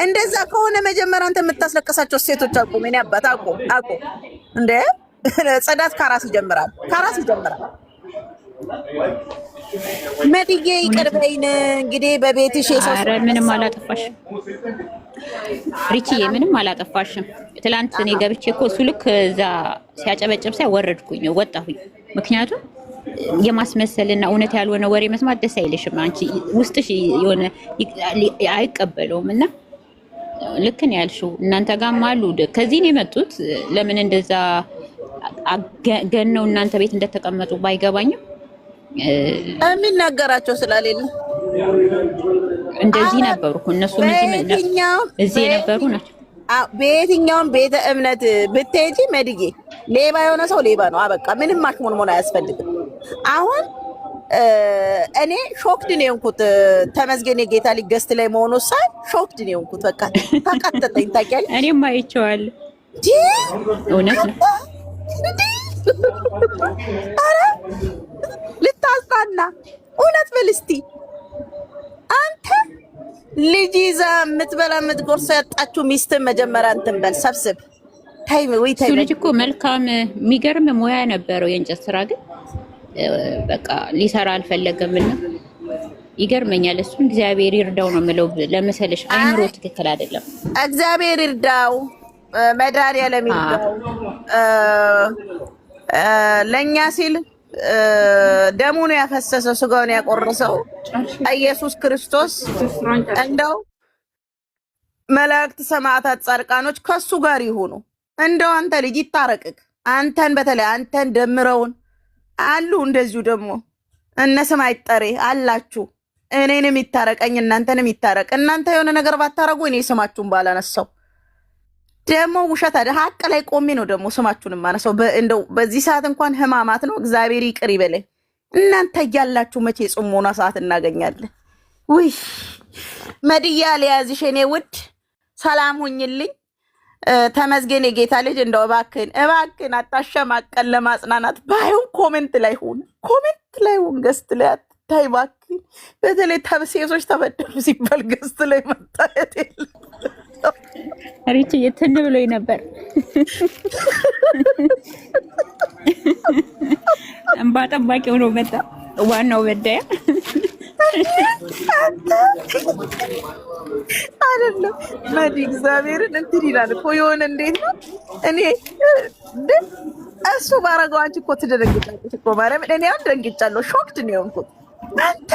እንደዛ ከሆነ መጀመሪያ አንተ የምታስለቅሳቸው ሴቶች አቁም። እኔ አባት አቁም እንደ ጽዳት ከራስ ይጀምራል። መድዬ ይቅር በይን እንግዲህ በቤትሽ ኧረ ምንም አላጠፋሽም ሪችዬ፣ ምንም አላጠፋሽም። ትላንት እኔ ገብቼ እኮ እሱ ልክ እዛ ሲያጨበጭብ ሳይ ወጣሁኝ። ምክንያቱም የማስመሰልና እውነት ያልሆነ ወሬ መስማት ደስ አይልሽም። አንቺ ውስጥሽ የሆነ አይቀበለውም እና ልክ ነው ያልሽው። እናንተ ጋርም አሉ ከዚህ ነው የመጡት። ለምን እንደዛ ገነው እናንተ ቤት እንደተቀመጡ ባይገባኝም የሚናገራቸው ስላሌለ እንደዚህ ነበሩ እነሱ እዚህ የነበሩ ናቸው። በየትኛውም ቤተ እምነት ብትሄጂ መድጌ ሌባ የሆነ ሰው ሌባ ነው። አበቃ። ምንም ማሽሞንሞን አያስፈልግም። አሁን እኔ ሾክድ ነው የሆንኩት። ተመስገን የጌታ ልጅ ገስት ላይ መሆኑ ሳይ ሾክድ ነው የሆንኩት። በቃ ተቀጥተኝ። ታውቂያለሽ እኔም አይቼዋለሁ። እውነት ነው። ኧረ ልታስጣና እውነት በል እስቲ አንተ ልጅ ይዛ የምትበላ የምትጎርሰ ያጣችሁ ሚስትን መጀመሪያ እንትን በል ሰብስብ። እሱ ልጅ እኮ መልካም የሚገርም ሙያ ነበረው የእንጨት ስራ፣ ግን በቃ ሊሰራ አልፈለገምና ይገርመኛል። እሱ እግዚአብሔር ይርዳው ነው የምለው። ለመሰለሽ አይምሮ ትክክል አይደለም። እግዚአብሔር ይርዳው፣ መድኃኒዓለም ይርዳው። ለእኛ ሲል ደሙን ያፈሰሰው ስጋውን ያቆረሰው ኢየሱስ ክርስቶስ እንደው መላእክት፣ ሰማዕታት፣ ጻድቃኖች ከሱ ጋር ይሁኑ። እንደው አንተ ልጅ ይታረቅክ። አንተን በተለይ አንተን ደምረውን አሉ። እንደዚሁ ደግሞ እነ ስም አይጠሬ አላችሁ። እኔንም ይታረቀኝ እናንተንም ይታረቅ። እናንተ የሆነ ነገር ባታረጉ እኔ ስማችሁን ባላነሳው። ደግሞ ውሸት አይደል? ሀቅ ላይ ቆሜ ነው ደግሞ ስማችሁን ማነሳው። እንደው በዚህ ሰዓት እንኳን ህማማት ነው። እግዚአብሔር ይቅር ይበለኝ። እናንተ እያላችሁ መቼ ጽሞና ሰዓት እናገኛለን? ውይ መድያ ሊያዝሽ የኔ ውድ ሰላም ሁኝልኝ። ተመስገን የጌታ ልጅ። እንደው እባክህን አታሸማቀን። ለማጽናናት ባይሆን ኮሜንት ላይ ሁን፣ ገስት ላይ አትታይ እባክህን። በተለይ ሴቶች ተበደሉ ሲባል ገስት ላይ መታየት የለም። ሪች የትን ብሎኝ ነበር። እንባ ጠባቂው ነው መጣ። ዋናው በዳያ አይደለም መዲ እግዚአብሔርን እንትን ይላል እኮ የሆነ እንዴት ነው እኔ እሱ ባረገው አንቺ እኮ ትደነግጫለሽ እኮ ማርያም። እኔ አሁን ደንግጫለሁ። ሾክድ ነው የሆንኩት። አንተ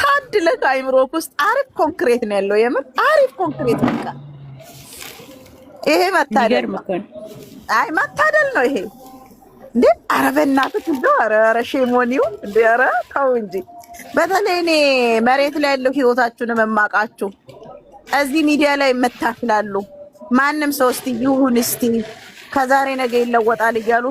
ታድለህ አይምሮክ ውስጥ አሪፍ ኮንክሪት ነው ያለው። የምር አሪፍ ኮንክሪት በቃ ይሄ መታደል ነው። አይ መታደል ነው ይሄ እንዴ! ኧረ በእናትህ እንደው ኧረ ሼሞኒው እንዴ! ኧረ ተው እንጂ። በተለይ እኔ መሬት ላይ ያለው ህይወታችሁን መማቃችሁ እዚህ ሚዲያ ላይ መታፍላሉ። ማንም ሰው እስቲ ይሁን እስቲ ከዛሬ ነገ ይለወጣል እያሉ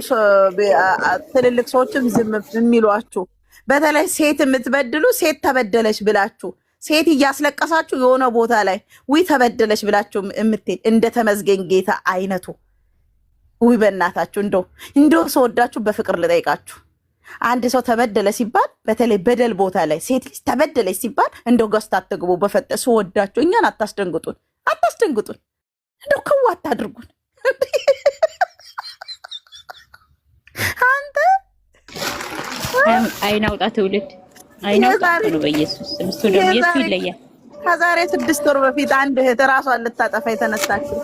ትልልቅ ሰዎችም ዝም የሚሏችሁ፣ በተለይ ሴት የምትበድሉ ሴት ተበደለች ብላችሁ ሴት እያስለቀሳችሁ የሆነ ቦታ ላይ ውይ ተበደለች ብላችሁ የምትሄድ እንደ ተመስገን ጌታ አይነቱ ውይ በእናታችሁ እንደው ሰወዳችሁ በፍቅር ልጠይቃችሁ። አንድ ሰው ተበደለ ሲባል በተለይ በደል ቦታ ላይ ሴት ልጅ ተበደለች ሲባል እንደው ገዝታ አትግቡ። በፈጠሱ ወዳችሁ እኛን አታስደንግጡን። እንደው ከው አታድርጉን። አንተ አይናውጣ ትውልድ አይናውጣ ነው በኢየሱስ ስም። እሱ ደግሞ የሱ ይለያል። ከዛሬ 6 ወር በፊት አንድ እህት ራሷን ልታጠፋ የተነሳችው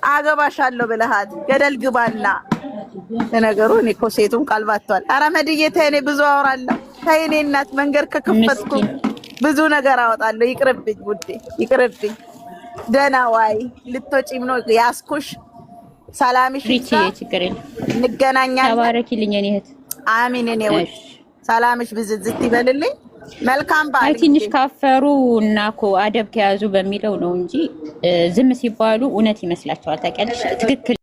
አገባሻለሁ ብለሃት ገደል ግባና። ለነገሩ እኔ እኮ ሴቱን ቃል ባቷል። ኧረ መድዬ ተይ፣ እኔ ብዙ አወራለሁ። ተይ እኔ እናት መንገድ ከከፈትኩ ብዙ ነገር አወጣለሁ። ይቅርብኝ ውዴ ይቅርብኝ። ደህና ዋይ። ልትወጪም ነው ያስኩሽ። ሰላምሽ እንገናኛለን። ተባረኪልኝ እኔ እህት። አሚን። እኔ ውድ ሰላምሽ ብዝዝት ይበልልኝ። መልካም በዓል። ትንሽ ካፈሩ እና እኮ አደብ ከያዙ በሚለው ነው እንጂ ዝም ሲባሉ እውነት ይመስላቸዋል። ታውቂያለሽ? ትክክል